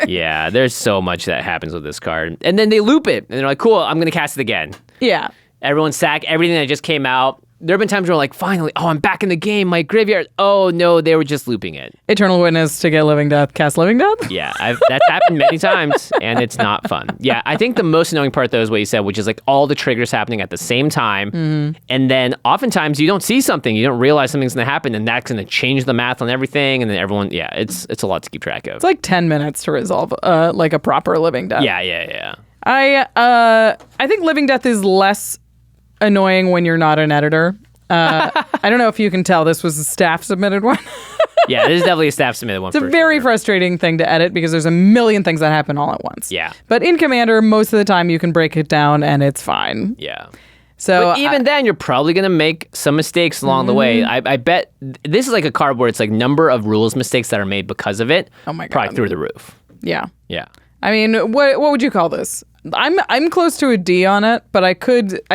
Yeah, there's so much that happens with this card. And then they loop it. And they're like, cool, I'm going to cast it again. Yeah. Everyone sack everything that just came out. There have been times where like, finally, I'm back in the game, my graveyard. Oh no, they were just looping it. Eternal Witness to get Living Death, cast Living Death? Yeah, that's happened many times, and it's not fun. Yeah, I think the most annoying part though is what you said, which is like all the triggers happening at the same time, and then oftentimes you don't see something, you don't realize something's gonna happen, and that's gonna change the math on everything, and then everyone, it's a lot to keep track of. It's like 10 minutes to resolve like a proper Living Death. Yeah. I think Living Death is less annoying when you're not an editor. I don't know if you can tell, this was a staff submitted one. Yeah, this is definitely a staff submitted one. It's a very frustrating thing to edit because there's a million things that happen all at once. Yeah. But in Commander, most of the time you can break it down and it's fine. Yeah. So but even then, you're probably going to make some mistakes along the way. I bet this is like a card where it's like number of rules mistakes that are made because of it. Oh my God. Probably through the roof. Yeah. Yeah. I mean, what would you call this? I'm close to a D on it, but I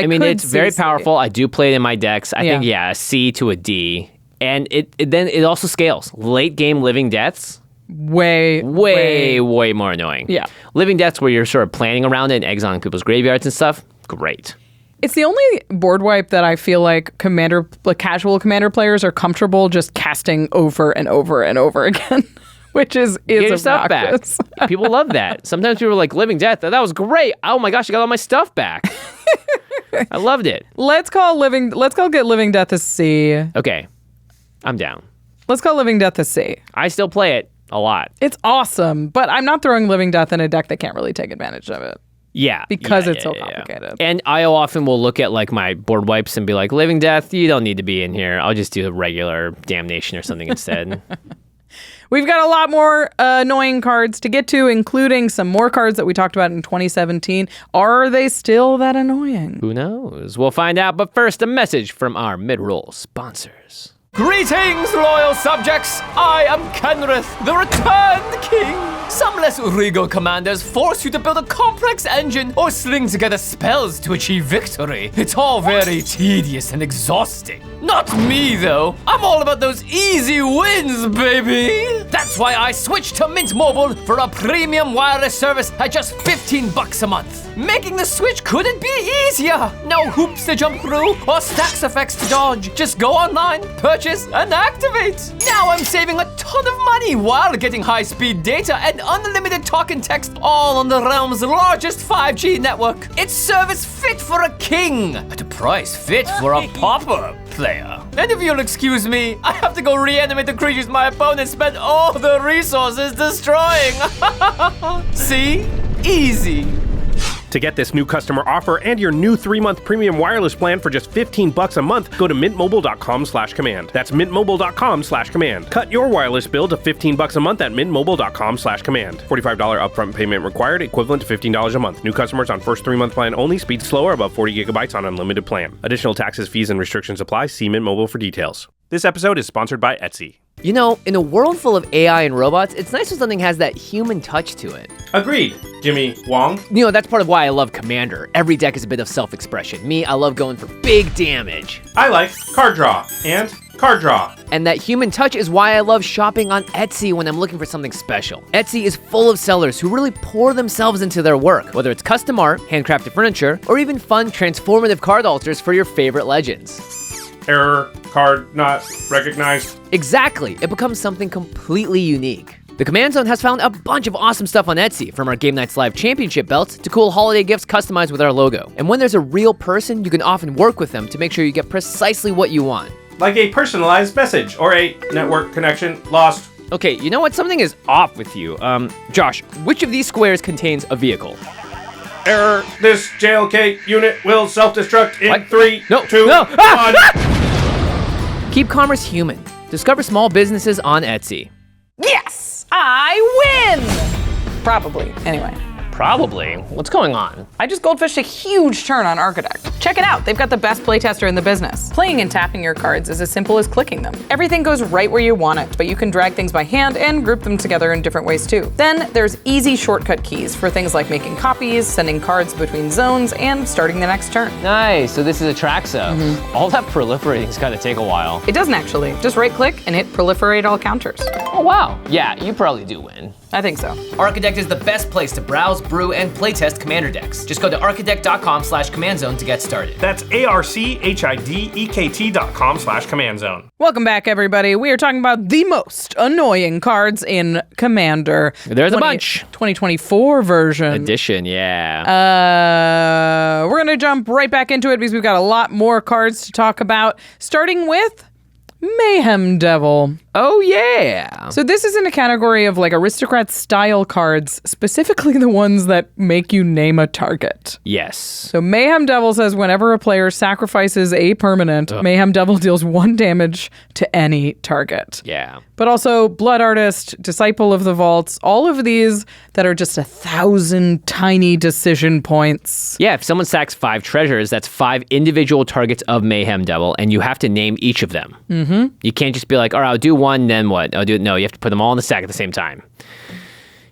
mean, it's very powerful. I do play it in my decks. I think a C to a D, and it also scales. Late game Living Deaths, way more annoying. Yeah, Living Deaths where you're sort of planning around it and exiling people's graveyards and stuff. Great. It's the only board wipe that I feel like casual Commander players are comfortable just casting over and over and over again. Which is Get your stuff obnoxious. back. People love that. Sometimes people are like, Living Death, that was great. Oh my gosh, I got all my stuff back. I loved it. Let's call get Living Death a C. Okay, I'm down. Let's call Living Death a C. I still play it a lot. It's awesome, but I'm not throwing Living Death in a deck that can't really take advantage of it. Yeah. Because it's so complicated. And I often will look at like my board wipes and be like, Living Death, you don't need to be in here. I'll just do a regular Damnation or something instead. We've got a lot more annoying cards to get to, including some more cards that we talked about in 2017. Are they still that annoying? Who knows? We'll find out. But first, a message from our mid-roll sponsors. Greetings, loyal subjects! I am Kenrith, the returned king! Some less regal commanders force you to build a complex engine or sling together spells to achieve victory. It's all very tedious and exhausting. Not me, though. I'm all about those easy wins, baby! That's why I switched to Mint Mobile for a premium wireless service at just $15 a month. Making the switch couldn't be easier. No hoops to jump through or stacks effects to dodge. Just go online, purchase, and activate. Now I'm saving a ton of money while getting high-speed data and unlimited talk and text all on the realm's largest 5G network. It's service fit for a king at a price fit for a pauper player. And if you'll excuse me, I have to go reanimate the creatures my opponent spent all the resources destroying. See? Easy. To get this new customer offer and your new 3-month premium wireless plan for just $15 a month, go to mintmobile.com/command. That's mintmobile.com/command. Cut your wireless bill to $15 a month at mintmobile.com/command. $45 upfront payment required, equivalent to $15 a month. New customers on first 3-month plan only. Speed slower, above 40 gigabytes on unlimited plan. Additional taxes, fees, and restrictions apply. See Mint Mobile for details. This episode is sponsored by Etsy. You know, in a world full of AI and robots, it's nice when something has that human touch to it. Agreed, Jimmy Wong. You know, that's part of why I love Commander. Every deck is a bit of self-expression. Me, I love going for big damage. I like card draw and card draw. And that human touch is why I love shopping on Etsy when I'm looking for something special. Etsy is full of sellers who really pour themselves into their work, whether it's custom art, handcrafted furniture, or even fun, transformative card altars for your favorite legends. Error, card not recognized. Exactly, it becomes something completely unique. The Command Zone has found a bunch of awesome stuff on Etsy, from our Game Nights Live Championship belts to cool holiday gifts customized with our logo. And when there's a real person, you can often work with them to make sure you get precisely what you want. Like a personalized message or a network connection lost. Okay, you know what? Something is off with you. Josh, which of these squares contains a vehicle? Error, this JLK unit will self-destruct in What? 3, No, 2, no. 1. Keep commerce human. Discover small businesses on Etsy. Yes, I win! Probably, anyway. Probably. What's going on? I just goldfished a huge turn on ARCHIDEKT. Check it out, they've got the best playtester in the business. Playing and tapping your cards is as simple as clicking them. Everything goes right where you want it, but you can drag things by hand and group them together in different ways too. Then there's easy shortcut keys for things like making copies, sending cards between zones, and starting the next turn. Nice, so this is a Traxo. All that proliferating's gotta take a while. It doesn't actually. Just right click and hit proliferate all counters. Oh wow. Yeah, you probably do win. I think so. ARCHIDEKT is the best place to browse, brew, and playtest Commander decks. Just go to archidekt.com/commandzone to get started. That's ARCHIDEKT.com/command-zone. Welcome back, everybody. We are talking about the most annoying cards in Commander. There's a bunch. 2024 version. Edition, yeah. We're going to jump right back into it because we've got a lot more cards to talk about, starting with Mayhem Devil. Oh yeah. So this is in a category of like aristocrat style cards, specifically the ones that make you name a target. Yes. So Mayhem Devil says whenever a player sacrifices a permanent, Mayhem Devil deals 1 damage to any target. Yeah. But also Blood Artist, Disciple of the Vaults, all of these that are just 1,000 tiny decision points. Yeah, if someone sacks 5 treasures, that's 5 individual targets of Mayhem Devil, and you have to name each of them. Mm-hmm. You can't just be like, all right, I'll do 1, then what? I'll do it. No, you have to put them all in the sack at the same time.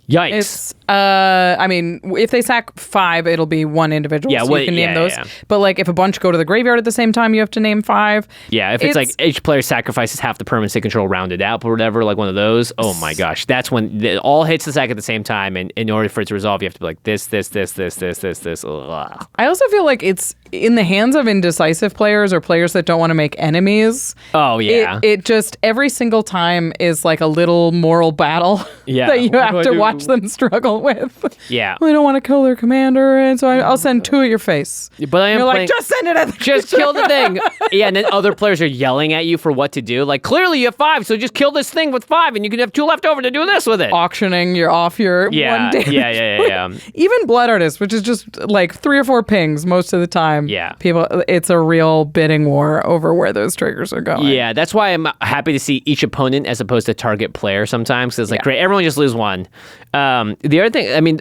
Yikes. It's, I mean, if they sack 5, it'll be 1 individual, Yeah, so well, you can name yeah, those. yeah. But like if a bunch go to the graveyard at the same time, you have to name 5. Yeah, if it's like each player sacrifices half the permanents they control rounded out or whatever, like one of those, oh my gosh, that's when it all hits the sack at the same time, and in order for it to resolve, you have to be like this. Ugh. I also feel like it's in the hands of indecisive players or players that don't want to make enemies. Oh, yeah. It just every single time is like a little moral battle Yeah. that you What do have I to do? watch them struggle with. Yeah. Well, I don't want to kill their commander, and so I'll send 2 at your face. But I am You're playing, like, just send it at the just kill the thing. Yeah, and then other players are yelling at you for what to do. Like, clearly you have 5, so just kill this thing with 5, and you can have 2 left over to do this with it. auctioning. You're off your 1 damage. Yeah. Even Blood Artist, which is just like 3 or 4 pings most of the time. Yeah. People, it's a real bidding war over where those triggers are going. Yeah, that's why I'm happy to see each opponent as opposed to target player sometimes. 'Cause it's like, great, everyone just lose 1. The other thing, I mean,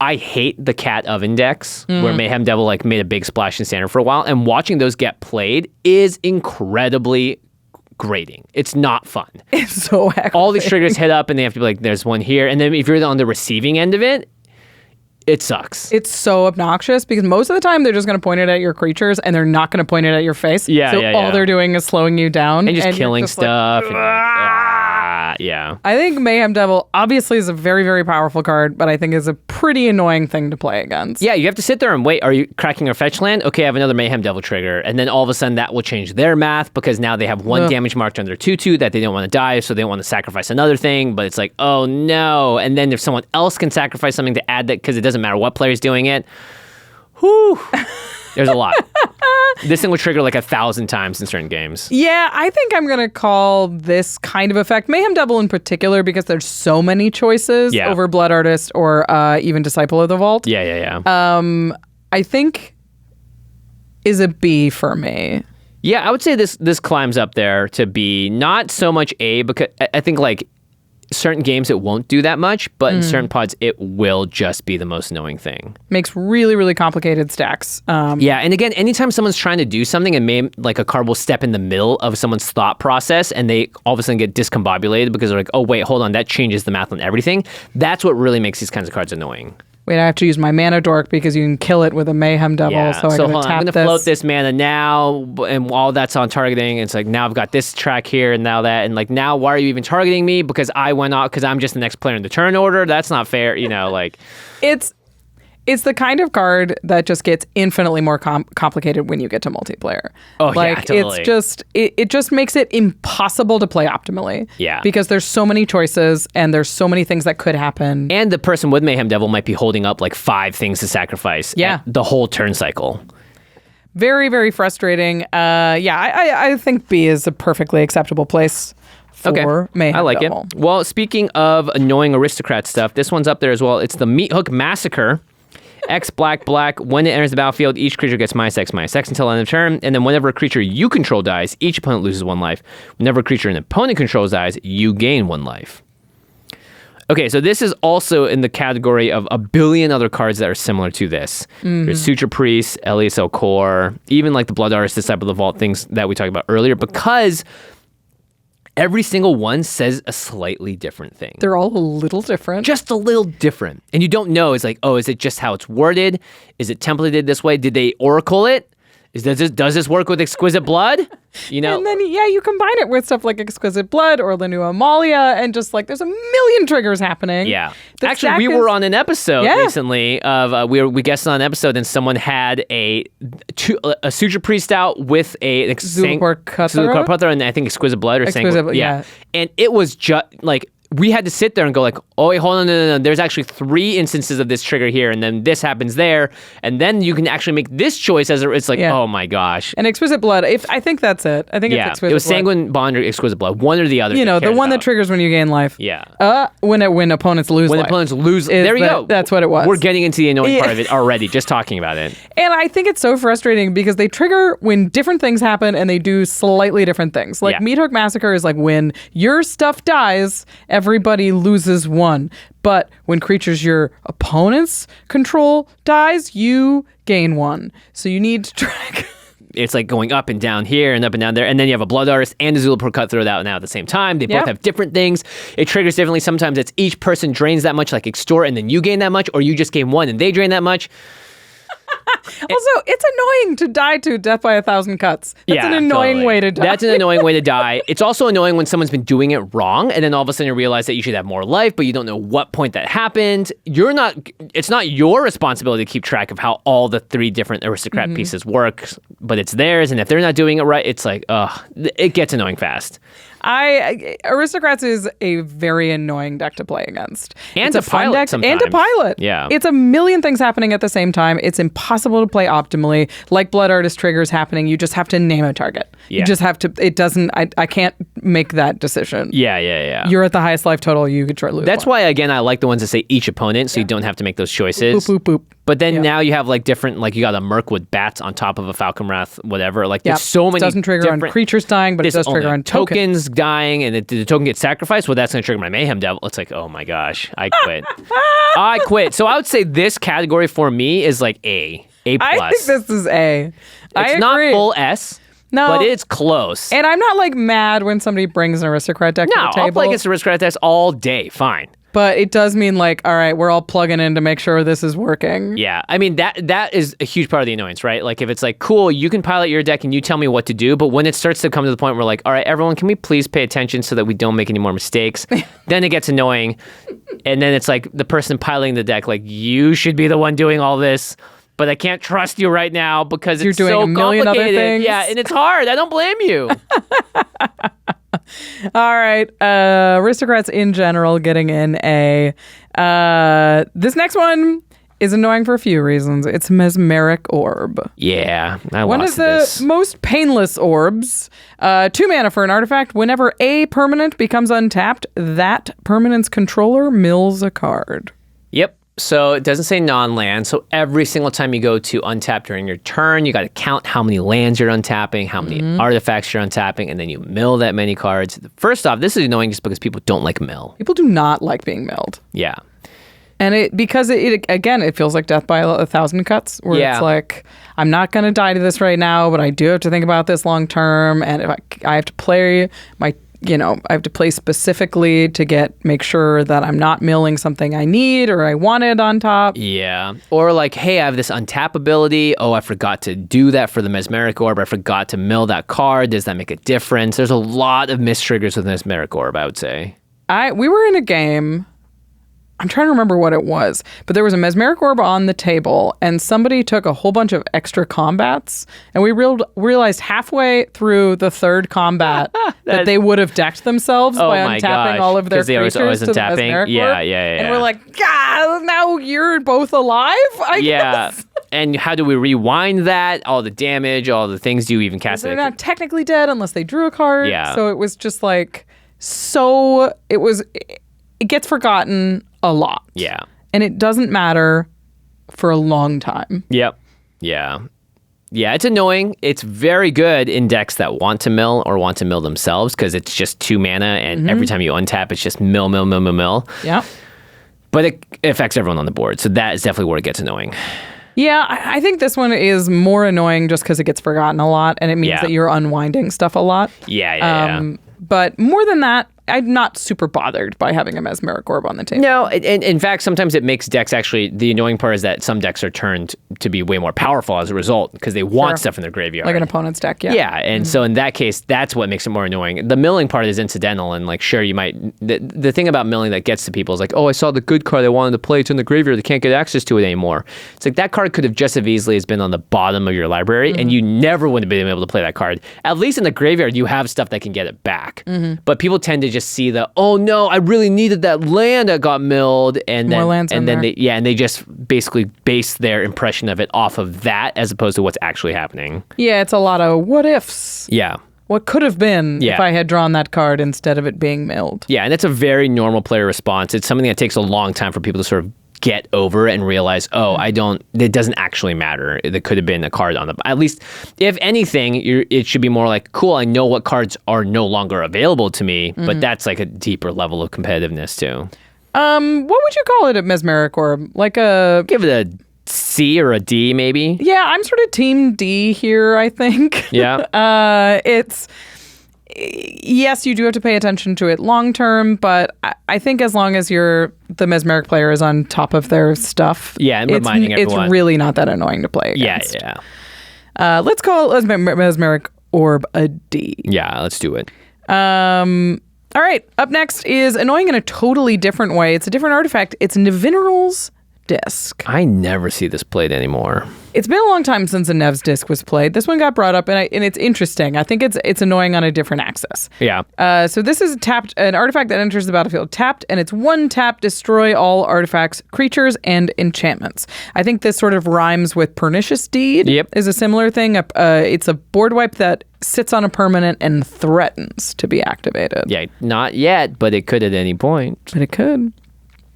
I hate the Cat Oven decks where Mayhem Devil like made a big splash in Standard for a while, and watching those get played is incredibly grating. It's not fun. It's so aggravating. All these triggers hit up and they have to be like, there's one here. And then if you're on the receiving end of it, it sucks. It's so obnoxious because most of the time they're just going to point it at your creatures and they're not going to point it at your face. Yeah, so yeah, all yeah. they're doing is slowing you down. And just you're killing just like, stuff. And yeah. I think Mayhem Devil obviously is a very, very powerful card, but I think is a pretty annoying thing to play against. Yeah, you have to sit there and wait. Are you cracking a fetch land? Okay, I have another Mayhem Devil trigger. And then all of a sudden that will change their math because now they have 1 damage marked on their 2/2 that they don't want to die, so they don't want to sacrifice another thing. But it's like, oh no. And then if someone else can sacrifice something to add that, because it doesn't matter what player's doing it, Whew. There's a lot. This thing would trigger like 1,000 times in certain games. Yeah, I think I'm going to call this kind of effect Mayhem Devil in particular because there's so many choices over Blood Artist or even Disciple of the Vault. Yeah. I think is a B for me. Yeah, I would say this climbs up there to B. Not so much A, because I think like certain games it won't do that much, but in certain pods it will just be the most annoying thing. Makes really, really complicated stacks. Yeah, and again, anytime someone's trying to do something and like a card will step in the middle of someone's thought process and they all of a sudden get discombobulated because they're like, oh wait, hold on, that changes the math on everything. That's what really makes these kinds of cards annoying. Wait, I have to use my mana dork because you can kill it with a Mayhem Devil. Yeah. So I gotta tap I'm going to this. float this mana now, and all that's on targeting. It's like, now I've got this track here and now that. And like, now why are you even targeting me? Because I went off, because I'm just the next player in the turn order. That's not fair. You know, like. It's the kind of card that just gets infinitely more complicated when you get to multiplayer. Oh, like, yeah, totally. It's just, it just makes it impossible to play optimally. Yeah. Because there's so many choices and there's so many things that could happen. And the person with Mayhem Devil might be holding up like 5 things to sacrifice the whole turn cycle. Very, very frustrating. I think B is a perfectly acceptable place for Mayhem I like Devil. it. Well, speaking of annoying aristocrat stuff, this one's up there as well. It's the Meathook Massacre. X black. When it enters the battlefield, each creature gets -X until end of turn. And then whenever a creature you control dies, each opponent loses 1 life. Whenever a creature an opponent controls dies, you gain 1 life. Okay, so this is also in the category of a billion other cards that are similar to this. There's Suture Priest, Eliasel Core, even like the Blood Artist, Disciple of the Vault, things that we talked about earlier, because every single one says a slightly different thing. They're all a little different. Just a little different. And you don't know, it's like, oh, is it just how it's worded? Is it templated this way? Did they oracle it? Does this work with Exquisite Blood? You know? And then, you combine it with stuff like Exquisite Blood or the new Amalia, and just like there's a million triggers happening. Yeah. The Actually, we were on an episode recently of we guested on an episode, and someone had a Suture Priest out with a Zulapur Cathar, and I think Exquisite Blood or Exquisite, yeah. And it was just like, we had to sit there and go like, oh, wait, hold on, no. There's actually 3 instances of this trigger here, and then this happens there, and then you can actually make this choice it's like, oh my gosh. And Exquisite Blood, I think that's it. I think it's Exquisite Blood. It was Sanguine Bond or Exquisite Blood, one or the other. You know, the one that triggers when you gain life. Yeah. When opponents lose life. When opponents lose, there you go. That's what it was. We're getting into the annoying part of it already, just talking about it. And I think it's so frustrating because they trigger when different things happen and they do slightly different things. Like Meathook Massacre is like when your stuff dies, everybody loses 1. But when creatures your opponents control dies, you gain 1. So you need to track. It's like going up and down here and up and down there. And then you have a Blood Artist and a Zulapur Cutthroat out now at the same time. They both have different things. It triggers differently. Sometimes it's each person drains that much, like Extort, and then you gain that much, or you just gain 1 and they drain that much. Also, it's annoying to die to Death by 1,000 Cuts. That's an annoying way to die. That's an annoying way to die. It's also annoying when someone's been doing it wrong, and then all of a sudden you realize that you should have more life, but you don't know what point that happened. It's not your responsibility to keep track of how all the 3 different aristocrat pieces work, but it's theirs, and if they're not doing it right, it's like, it gets annoying fast. Aristocrats is a very annoying deck to play against. And it's to pilot deck, sometimes. and to pilot. Yeah. It's a million things happening at the same time. It's impossible to play optimally. Like Blood Artist triggers happening, you just have to name a target. Yeah. You just have to, I can't make that decision. Yeah. You're at the highest life total, you could lose. That's why, again, I like the ones that say each opponent, so you don't have to make those choices. Boop, boop, boop. But then now you have like different, like you got a Merkwood Bats on top of a Falcon Wrath, whatever. Like there's so many. It doesn't trigger on creatures dying, but it does trigger on tokens dying, and the token gets sacrificed. Well, that's going to trigger my Mayhem Devil. It's like, oh my gosh, I quit. I quit. So I would say this category for me is like A+. I think this is A. It's not full S. No. But it's close. And I'm not like mad when somebody brings an aristocrat deck to the table. No, I'll play against aristocrat decks all day. Fine. But it does mean like, all right, we're all plugging in to make sure this is working. Yeah. I mean, that is a huge part of the annoyance, right? Like if it's like, cool, you can pilot your deck and you tell me what to do. But when it starts to come to the point where like, all right, everyone, can we please pay attention so that we don't make any more mistakes? Then it gets annoying. And then it's like the person piloting the deck, like, you should be the one doing all this. But I can't trust you right now because you're it's doing so a million complicated. other things. Yeah, and it's hard. I don't blame you. All right. Aristocrats in general getting in A. This next one is annoying for a few reasons. It's Mesmeric Orb. Yeah, One of the most painless orbs. 2 mana for an artifact. Whenever a permanent becomes untapped, that permanent's controller mills a card. Yep. So it doesn't say non-land. So every single time you go to untap during your turn, you got to count how many lands you're untapping, how many artifacts you're untapping, and then you mill that many cards. First off, this is annoying just because people don't like mill. People do not like being milled. Yeah. And because it again, it feels like death by 1,000 cuts, where it's like, I'm not going to die to this right now, but I do have to think about this long term. And if I have to play I have to play specifically to make sure that I'm not milling something I need or I wanted on top. Yeah. Or like, hey, I have this untap ability. Oh, I forgot to do that for the Mesmeric Orb. I forgot to mill that card. Does that make a difference? There's a lot of mistriggers with Mesmeric Orb, I would say. We were in a game. I'm trying to remember what it was, but there was a Mesmeric Orb on the table, and somebody took a whole bunch of extra combats, and we realized halfway through the third combat that they would have decked themselves by untapping all of their creatures to the Mesmeric Orb. Yeah. And we're like, God, now you're both alive, I guess. And how do we rewind that? All the damage, all the things you even cast. They're not technically dead unless they drew a card. Yeah. So it was just like, it gets forgotten a lot. Yeah. And it doesn't matter for a long time. Yep. Yeah. Yeah, it's annoying. It's very good in decks that want to mill or want to mill themselves because it's just 2 mana and every time you untap, it's just mill. Yeah. But it affects everyone on the board. So that is definitely where it gets annoying. Yeah, I think this one is more annoying just because it gets forgotten a lot and it means that you're unwinding stuff a lot. Yeah. But more than that, I'm not super bothered by having a Mesmeric Orb on the table. No, in fact, sometimes it makes decks actually, the annoying part is that some decks are turned to be way more powerful as a result because they want stuff in their graveyard. Like an opponent's deck, yeah. Yeah, and so in that case, that's what makes it more annoying. The milling part is incidental, and like, sure, you might, the thing about milling that gets to people is like, oh, I saw the good card I wanted to play, it's in the graveyard, they can't get access to it anymore. It's like that card could have just as easily as been on the bottom of your library, and you never would have been able to play that card. At least in the graveyard, you have stuff that can get it back. But people tend to just see oh no, I really needed that land that got milled, and then they just basically base their impression of it off of that as opposed to what's actually happening. Yeah, it's a lot of what ifs. Yeah. What could have been if I had drawn that card instead of it being milled. Yeah, and it's a very normal player response. It's something that takes a long time for people to sort of get over it and realize, it doesn't actually matter. There could have been a card on at least, if anything, it should be more like, cool, I know what cards are no longer available to me, but that's like a deeper level of competitiveness too. What would you call it at Mesmeric Orb? Give it a C or a D maybe? Yeah, I'm sort of team D here, I think. Yeah. Yes, you do have to pay attention to it long term, but I think as long as the Mesmeric player is on top of their stuff, and reminding everyone, it's really not that annoying to play against. Yeah. Let's call Mesmeric Orb a D. Yeah, let's do it. All right, up next is annoying in a totally different way. It's a different artifact. It's Nevinyrral's Disc. I never see this played anymore. It's been a long time since a Nev's Disc was played. This one got brought up, and it's interesting. I think it's annoying on a different axis. Yeah. So this is an artifact that enters the battlefield tapped, and it's 1 tap, destroy all artifacts, creatures, and enchantments. I think this sort of rhymes with Pernicious Deed. Yep. Is a similar thing. It's a board wipe that sits on a permanent and threatens to be activated. Yeah, not yet, but it could at any point. But it could.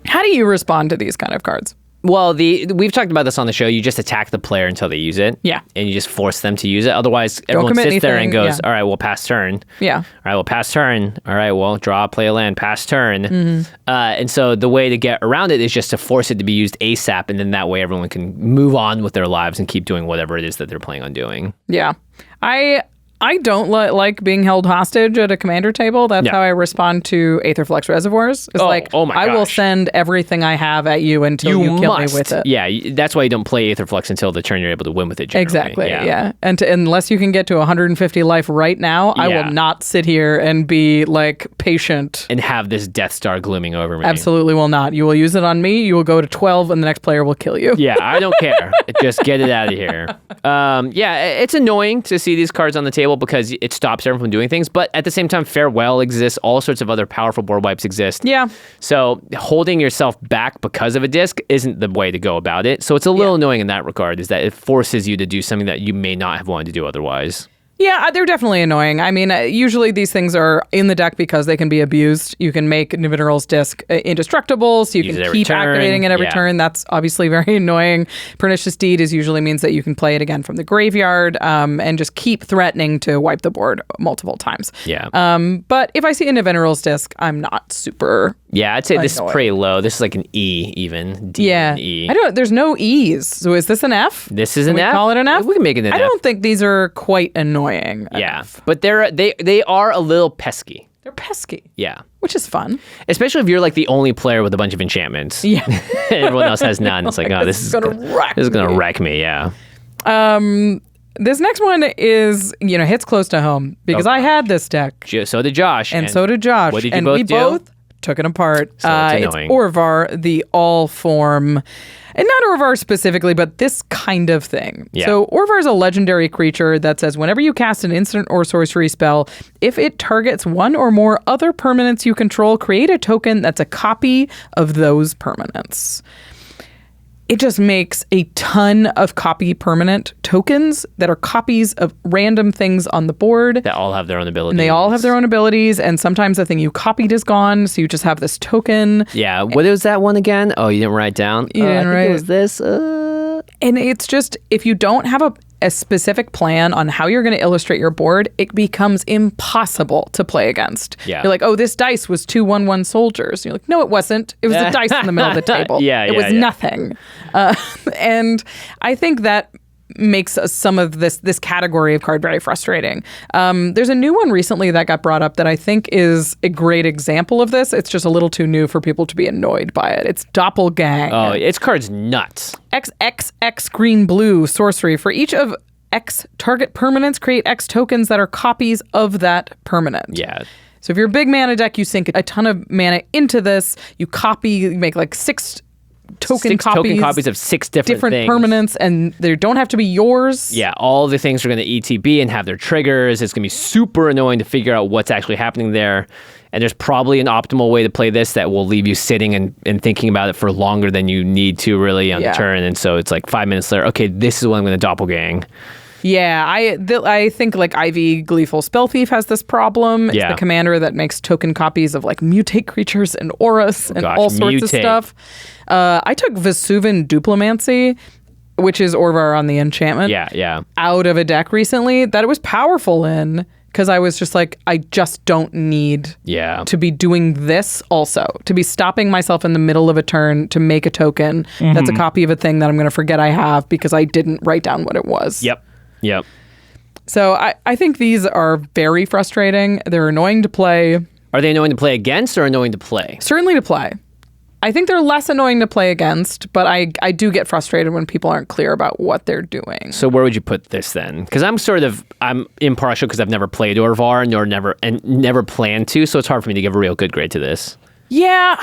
How do you respond to these kind of cards? Well, we've talked about this on the show. You just attack the player until they use it. Yeah. And you just force them to use it. Otherwise, everyone sits there and goes, all right, well, pass turn. Yeah. All right, well, pass turn. All right, well, draw, play a land, pass turn. And so the way to get around it is just to force it to be used ASAP, and then that way everyone can move on with their lives and keep doing whatever it is that they're planning on doing. Yeah. I don't like being held hostage at a commander table. That's how I respond to Aetherflux Reservoirs. It's I will send everything I have at you until you kill me with it. Yeah, that's why you don't play Aetherflux until the turn you're able to win with it, generally. Exactly, yeah. And unless you can get to 150 life right now, I will not sit here and be patient. And have this Death Star glooming over me. Absolutely will not. You will use it on me, you will go to 12, and the next player will kill you. Yeah, I don't care. Just get it out of here. It's annoying to see these cards on the table. table because it stops everyone from doing things. But at the same time, Farewell exists. All sorts of other powerful board wipes exist. Yeah. So holding yourself back because of a disc isn't the way to go about it. So it's a little annoying in that regard, is that it forces you to do something that you may not have wanted to do otherwise. Yeah, they're definitely annoying. I mean, usually these things are in the deck because they can be abused. You can make Nevinyrral's disc indestructible, so you can keep activating it every turn. That's obviously very annoying. Pernicious Deed usually means that you can play it again from the graveyard and just keep threatening to wipe the board multiple times. Yeah. But if I see a Nevinyrral's disc, I'm not super Yeah, I'd say this is annoyed. pretty low. This is like an E even. D and E. I don't. There's no E's. So is this an F? This is Can an we F. call it an F? We can make it an F. I don't think these are quite annoying. Yeah, but they are a little pesky. They're pesky. Yeah. Which is fun. Especially if you're like the only player with a bunch of enchantments. Yeah. Everyone else has none. It's like, oh, this is gonna wreck me. Yeah. This next one is, hits close to home because I had this deck. So did Josh. And so did Josh. What did you and both we do? both took it apart. So it's it's annoying. Orvar, the all-form, and not Orvar specifically, but this kind of thing. Yeah. So Orvar is a legendary creature that says whenever you cast an instant or sorcery spell, if it targets one or more other permanents you control, create a token that's a copy of those permanents. It just makes a ton of copy permanent tokens that are copies of random things on the board. That all have their own abilities. And they all have their own abilities, and sometimes the thing you copied is gone, so you just have this token. Yeah. What was that one again? Oh, you didn't write down? You didn't I think write it was this. And it's just, if you don't have a specific plan on how you're going to illustrate your board, it becomes impossible to play against. Yeah. You're like, oh, this dice was 2 1/1 soldiers. You're like, no, it wasn't. It was a dice in the middle of the table. It was nothing. And I think that makes some of this category of card very frustrating. There's a new one recently that got brought up that I think is a great example of this. It's just a little too new for people to be annoyed by it. It's Doppelgang. Oh, its card's nuts. XXX green blue sorcery. For each of X target permanents, create X tokens that are copies of that permanent. Yeah. So if you're a big mana deck, you sink a ton of mana into this. You make like 6 token copies of 6 different things. permanents, and they don't have to be yours. Yeah, all the things are going to ETB and have their triggers. It's going to be super annoying to figure out what's actually happening there. And there's probably an optimal way to play this that will leave you sitting and thinking about it for longer than you need to really on the turn. And so it's like 5 minutes later, okay, this is what I'm going to doppelgang. Yeah, I think like Ivy Gleeful Spell Thief has this problem. It's the commander that makes token copies of like mutate creatures and auras and all sorts of stuff. I took Vesuvan Duplimancy, which is Orvar on the enchantment. Out of a deck recently that it was powerful in, because I was just like, I just don't need to be doing this also, to be stopping myself in the middle of a turn to make a token that's a copy of a thing that I'm going to forget I have because I didn't write down what it was. Yep. So I think these are very frustrating. They're annoying to play. Are they annoying to play against or annoying to play? Certainly to play. I think they're less annoying to play against, but I do get frustrated when people aren't clear about what they're doing. So where would you put this then? Because I'm impartial because I've never played Orvar never planned to, so it's hard for me to give a real good grade to this. Yeah.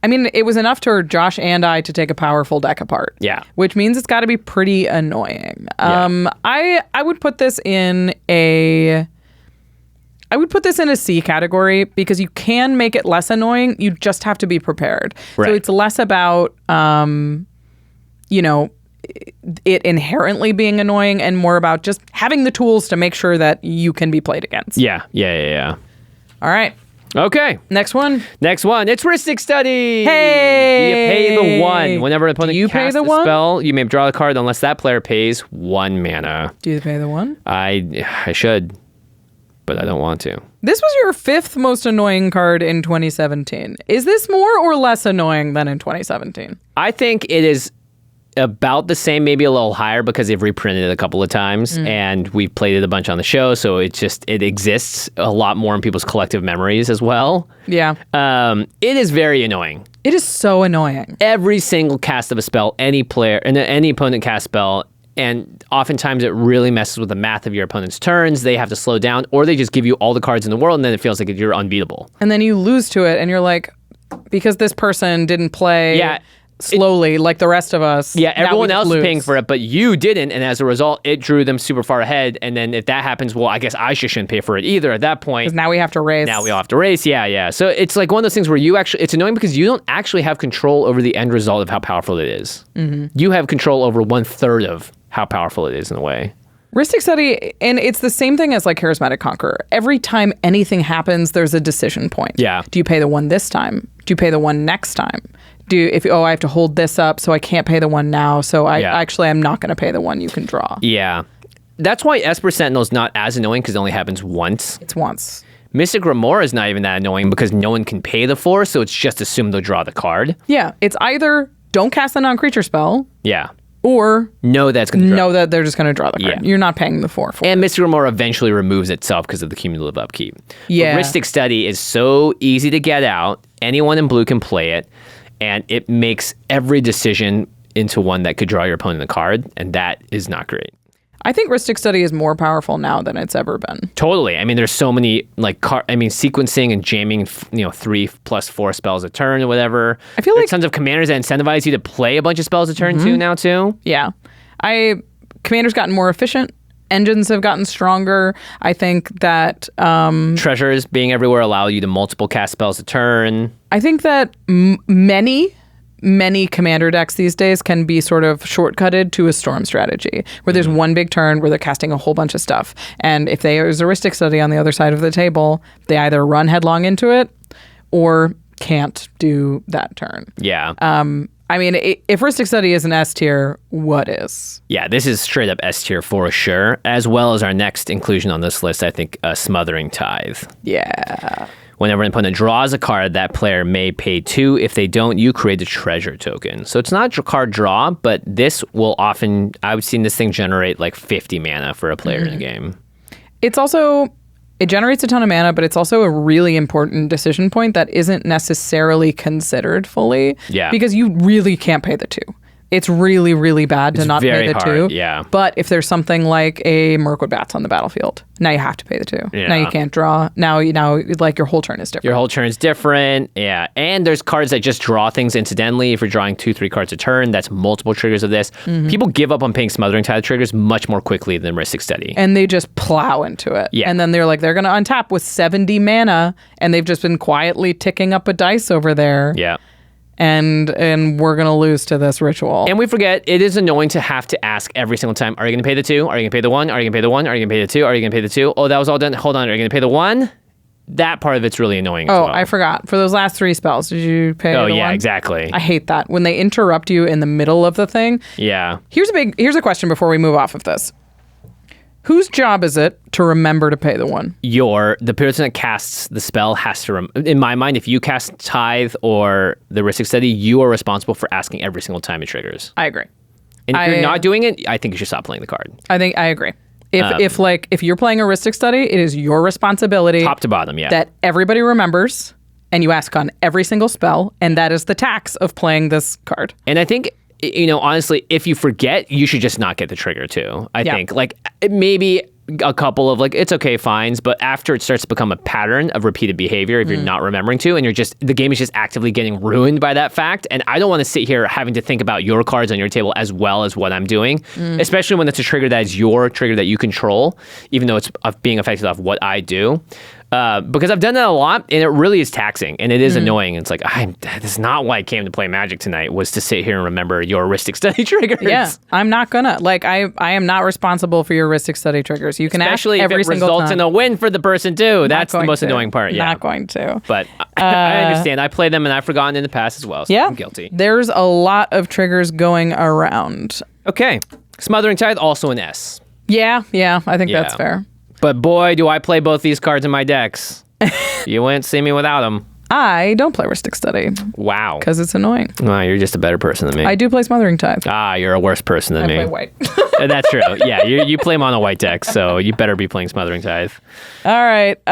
I mean, it was enough for Josh and I to take a powerful deck apart. Yeah. Which means it's got to be pretty annoying. I would put this in a C category because you can make it less annoying. You just have to be prepared. Right. So it's less about, it inherently being annoying and more about just having the tools to make sure that you can be played against. Yeah. All right. Okay. Next one. It's Rhystic Study. Hey! You pay the 1. Whenever an opponent casts a spell, you may draw the card unless that player pays 1 mana. Do you pay the 1? I should, but I don't want to. This was your 5th most annoying card in 2017. Is this more or less annoying than in 2017? I think it is about the same, maybe a little higher because they've reprinted it a couple of times and we've played it a bunch on the show, so it exists a lot more in people's collective memories as well. Yeah. It is very annoying. It is so annoying. Every single cast of a spell, any opponent casts spell, and oftentimes it really messes with the math of your opponent's turns. They have to slow down, or they just give you all the cards in the world, and then it feels like you're unbeatable. And then you lose to it, and you're like, because this person didn't play slowly, like the rest of us. Yeah, Now everyone we just else is lose. paying for it, but you didn't, and as a result, it drew them super far ahead. And then if that happens, well, I guess I shouldn't pay for it either at that point. Because now we have to race. Now we all have to race. Yeah. So it's like one of those things where it's annoying because you don't actually have control over the end result of how powerful it is. You have control over 1/3 of how powerful it is in a way. Rhystic Study, and it's the same thing as like Charismatic Conqueror. Every time anything happens, there's a decision point. Yeah. Do you pay the one this time? Do you pay the one next time? I have to hold this up, so I can't pay the one now. So I'm not going to pay the one you can draw. Yeah. That's why Esper Sentinel's not as annoying because it only happens once. It's once. Mystic Remora is not even that annoying because no one can pay the 4, so it's just assumed they'll draw the card. Yeah. It's either don't cast a non-creature spell. Yeah. Or know that they're just going to draw the card. Yeah. You're not paying the 4 for it. And Mystic Remora eventually removes itself because of the cumulative upkeep. Yeah. But Rhystic Study is so easy to get out. Anyone in blue can play it, and it makes every decision into one that could draw your opponent a card, and that is not great. I think Rhystic Study is more powerful now than it's ever been. Totally. I mean, there's so many sequencing and jamming, 3+4 spells a turn or whatever. I feel there's like tons of commanders that incentivize you to play a bunch of spells a turn too now too. Yeah. Commander's gotten more efficient. Engines have gotten stronger. I think that treasures being everywhere allow you to multiple cast spells a turn. I think that many commander decks these days can be sort of shortcutted to a storm strategy where there's one big turn where they're casting a whole bunch of stuff. And if there's a Rhystic Study on the other side of the table, they either run headlong into it or can't do that turn. Yeah. I mean, if Rhystic Study is an S tier, what is? Yeah, this is straight up S tier for sure, as well as our next inclusion on this list, I think, Smothering Tithe. Yeah. Whenever an opponent draws a card, that player may pay 2. If they don't, you create a treasure token. So it's not a card draw, but this will often, I've seen this thing generate like 50 mana for a player in a game. It generates a ton of mana, but it's also a really important decision point that isn't necessarily considered fully. Yeah. Because you really can't pay the 2. It's really, really bad to not pay the hard, 2. yeah. But if there's something like a Mirkwood Bats on the battlefield, now you have to pay the 2. Yeah. Now you can't draw. Now like your whole turn is different. Your whole turn is different. Yeah. And there's cards that just draw things incidentally. If you're drawing 2-3 cards a turn, that's multiple triggers of this. People give up on paying Smothering Tithe triggers much more quickly than Rhystic Study. And they just plow into it. Yeah. And then they're going to untap with 70 mana, and they've just been quietly ticking up a dice over there. Yeah. And we're going to lose to this ritual. And we forget, it is annoying to have to ask every single time, are you going to pay the 2? Are you going to pay the 1? Are you going to pay the 1? Are you going to pay the 2? Are you going to pay the 2? Oh, that was all done. Hold on. Are you going to pay the 1? That part of it's really annoying as well. I forgot. For those last 3 spells, did you pay the 1? Exactly. I hate that. When they interrupt you in the middle of the thing. Yeah. Here's a question before we move off of this. Whose job is it to remember to pay the 1? The person that casts the spell has to, in my mind, if you cast Tithe or the Rhystic Study, you are responsible for asking every single time it triggers. I agree. And if you're not doing it, I think you should stop playing the card. I agree. If you're playing a Rhystic Study, it is your responsibility. Top to bottom, yeah. That everybody remembers, and you ask on every single spell, and that is the tax of playing this card. And I think, honestly, if you forget, you should just not get the trigger too. I think maybe a couple of it's okay fines, but after it starts to become a pattern of repeated behavior, if you're not remembering to, and the game is just actively getting ruined by that fact. And I don't want to sit here having to think about your cards on your table as well as what I'm doing, especially when it's a trigger that is your trigger that you control, even though it's being affected off what I do. Because I've done that a lot, and it really is taxing, and it is annoying. It's like, that's not why I came to play Magic tonight, was to sit here and remember your Rhystic Study triggers. Yeah, I'm not gonna. I am not responsible for your Rhystic Study triggers. You can especially ask if every it single results time. in a win for the person too. That's the most annoying part. Yeah, not going to. But I understand. I play them, and I've forgotten in the past as well. So I'm guilty. There's a lot of triggers going around. Okay, Smothering Tithe also an S. Yeah, I think that's fair. But boy, do I play both these cards in my decks. You wouldn't see me without them. I don't play Rhystic Study. Wow. Because it's annoying. Wow, you're just a better person than me. I do play Smothering Tithe. You're a worse person than me. I play white. That's true. Yeah, you play mono white deck, so you better be playing Smothering Tithe. All right.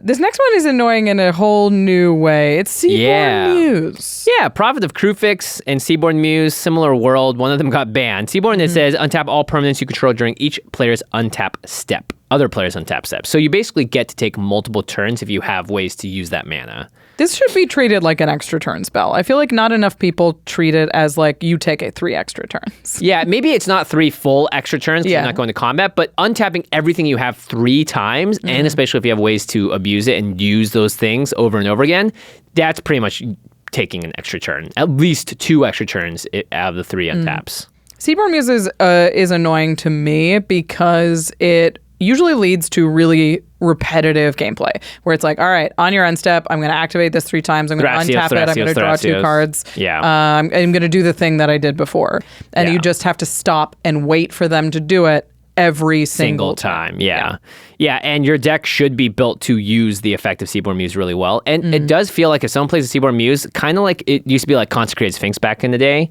This next one is annoying in a whole new way. It's Seedborn Muse. Yeah, Prophet of Crufix and Seedborn Muse, similar world. One of them got banned. Seedborn, it says, untap all permanents you control during each player's untap step. Other players untap steps. So you basically get to take multiple turns if you have ways to use that mana. This should be treated like an extra turn spell. I feel like not enough people treat it as like you take it 3 extra turns. Yeah, maybe it's not 3 full extra turns because you're not going to combat, but untapping everything you have 3 times, and especially if you have ways to abuse it and use those things over and over again, that's pretty much taking an extra turn. At least 2 extra turns out of the 3 untaps. Seedborn Muse is annoying to me because it usually leads to really repetitive gameplay where it's like, all right, on your end step, I'm going to activate this 3 times. I'm going to untap it. I'm going to draw 2 cards. Yeah. I'm going to do the thing that I did before. And you just have to stop and wait for them to do it every single time. Yeah. And your deck should be built to use the effect of Seedborn Muse really well. And it does feel like if someone plays a Seedborn Muse, kind of like it used to be like Consecrated Sphinx back in the day,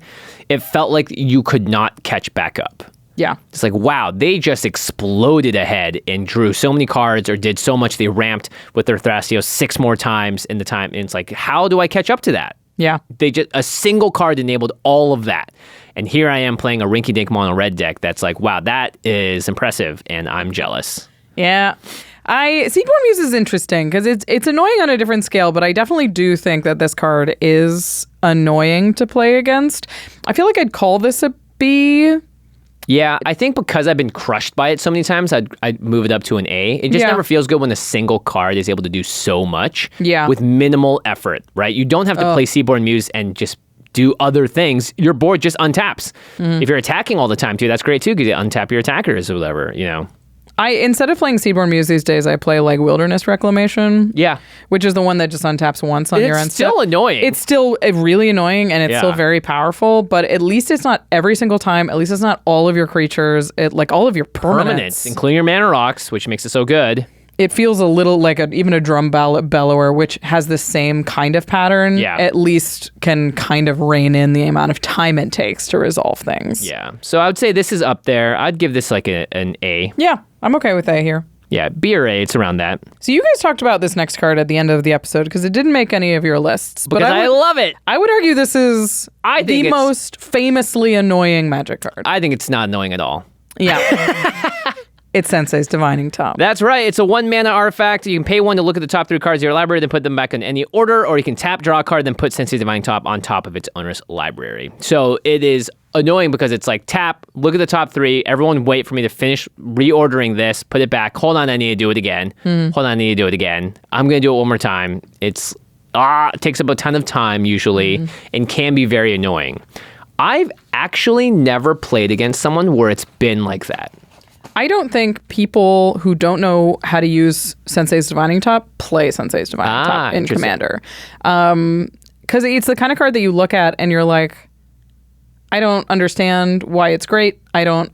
it felt like you could not catch back up. Yeah. It's like, wow, they just exploded ahead and drew so many cards or did so much. They ramped with their Thrasios 6 more times in the time. And it's like, how do I catch up to that? Yeah. A single card enabled all of that. And here I am playing a rinky-dink mono red deck that's like, wow, that is impressive. And I'm jealous. Yeah. Seedborn Muse is interesting because it's annoying on a different scale, but I definitely do think that this card is annoying to play against. I feel like I'd call this a B. Yeah, I think because I've been crushed by it so many times, I'd move it up to an A. It just never feels good when a single card is able to do so much with minimal effort, right? You don't have to play Seedborn Muse and just do other things. Your board just untaps. If you're attacking all the time, too, that's great, too, because you untap your attackers or whatever, you know. Instead of playing Seedborn Muse these days, I play like Wilderness Reclamation. Yeah. Which is the one that just untaps once on your end. It's still annoying. It's still really annoying and it's still very powerful, but at least it's not every single time. At least it's not all of your creatures, like all of your permanents. Including your mana rocks, which makes it so good. It feels a little like even a drum bellower, which has the same kind of pattern, at least can kind of rein in the amount of time it takes to resolve things. Yeah. So I would say this is up there. I'd give this like an A. Yeah, I'm okay with A here. Yeah, B or A, it's around that. So you guys talked about this next card at the end of the episode because it didn't make any of your lists. Because I love it. I would argue this is the most famously annoying Magic card. I think it's not annoying at all. Yeah. It's Sensei's Divining Top. That's right. It's a 1-mana artifact. You can pay 1 to look at the top 3 cards of your library, then put them back in any order, or you can tap, draw a card, then put Sensei's Divining Top on top of its owner's library. So it is annoying because it's like tap, look at the top 3, everyone wait for me to finish reordering this, put it back, hold on, I need to do it again. Hold on, I need to do it again. I'm going to do it one more time. It takes up a ton of time usually and can be very annoying. I've actually never played against someone where it's been like that. I don't think people who don't know how to use Sensei's Divining Top play Sensei's Divining Top in Commander. Because it's the kind of card that you look at and you're like, I don't understand why it's great. I don't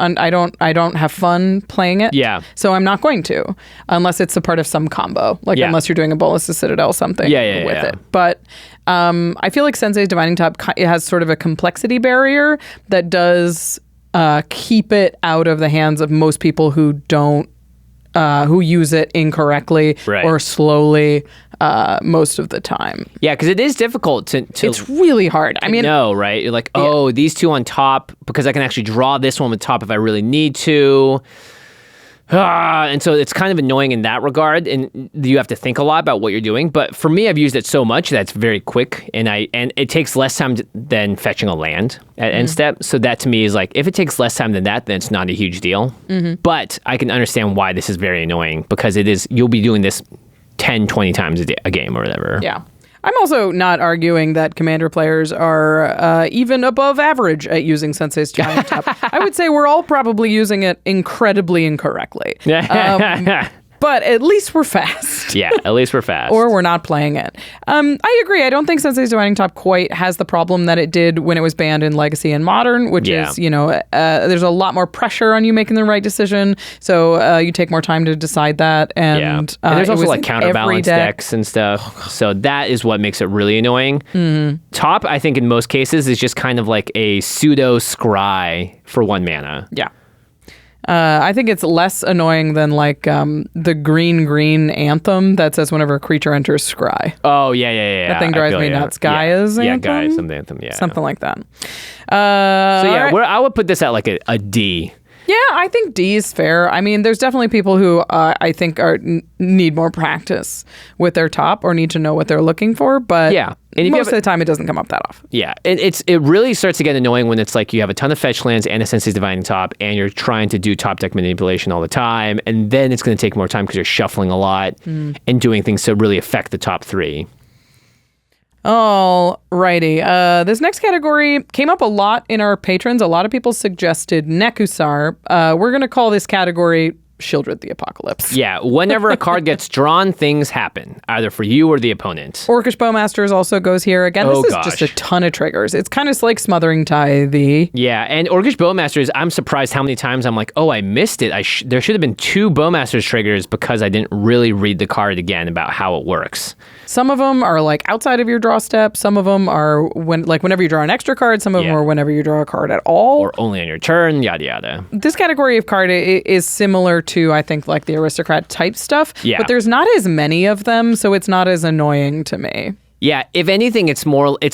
have fun playing it. Yeah. So I'm not going to, unless it's a part of some combo. Like unless you're doing a Bolus to Citadel something with it. But I feel like Sensei's Divining Top has sort of a complexity barrier that does keep it out of the hands of most people who don't who use it incorrectly or slowly most of the time. Yeah, because it is difficult to it's really hard. I mean, no, right? You're like, these 2 on top because I can actually draw this one with top if I really need to. And so it's kind of annoying in that regard, and you have to think a lot about what you're doing. But for me, I've used it so much that it's very quick, and it takes less time than fetching a land at end step. So that to me is like, if it takes less time than that, then it's not a huge deal. But I can understand why this is very annoying because you'll be doing this 10, 20 times a game or whatever. Yeah. I'm also not arguing that Commander players are even above average at using Sensei's Divining Top. I would say we're all probably using it incredibly incorrectly. But at least we're fast. Yeah, at least we're fast. Or we're not playing it. I agree. I don't think Sensei's Divining Top quite has the problem that it did when it was banned in Legacy and Modern, which is, there's a lot more pressure on you making the right decision. So you take more time to decide that. And there's also like counterbalance decks and stuff. So that is what makes it really annoying. Top, I think in most cases, is just kind of like a pseudo scry for 1 mana. Yeah. I think it's less annoying than like the green anthem that says whenever a creature enters scry. Oh, yeah. That thing drives me nuts. Gaia's anthem? Yeah, Gaia's anthem, Something like that. So I would put this at like a D. Yeah, I think D is fair. I mean, there's definitely people who I think need more practice with their top or need to know what they're looking for. But yeah. And most of the time, it doesn't come up that often. Yeah, it really starts to get annoying when it's like you have a ton of fetch lands and a Sensei's Divining Top, and you're trying to do top deck manipulation all the time, and then it's going to take more time because you're shuffling a lot and doing things to really affect the top 3. All righty. This next category came up a lot in our patrons. A lot of people suggested Nekusar. We're going to call this category Sheoldred the Apocalypse. Yeah, whenever a card gets drawn, things happen, either for you or the opponent. Orcish Bowmasters also goes here. Again, this is just a ton of triggers. It's kind of like Smothering Tithe. Yeah, and Orcish Bowmasters, I'm surprised how many times I'm like, oh, I missed it. There should have been 2 Bowmasters triggers because I didn't really read the card again about how it works. Some of them are like outside of your draw step. Some of them are whenever you draw an extra card. Some of them are whenever you draw a card at all. Or only on your turn, yada, yada. This category of card is similar to, I think, like the aristocrat type stuff. Yeah. But there's not as many of them, so it's not as annoying to me. Yeah, if anything, it's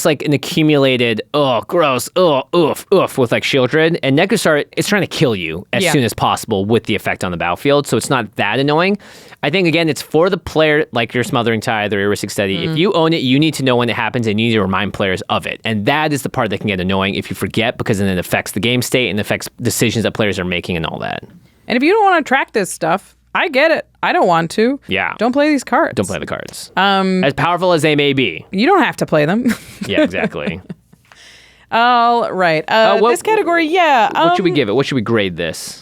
like an accumulated, gross, oof, with like Sheoldred. And Nekusar, it's trying to kill you as soon as possible with the effect on the battlefield, so it's not that annoying. I think, again, it's for the player, like your Smothering Tithe or your Rhystic Study. If you own it, you need to know when it happens and you need to remind players of it. And that is the part that can get annoying if you forget, because then it affects the game state and affects decisions that players are making and all that. And if you don't want to track this stuff, I get it. I don't want to. Yeah. Don't play these cards. Don't play the cards. As powerful as they may be. You don't have to play them. Yeah, exactly. All right. This category, what should we give it? What should we grade this?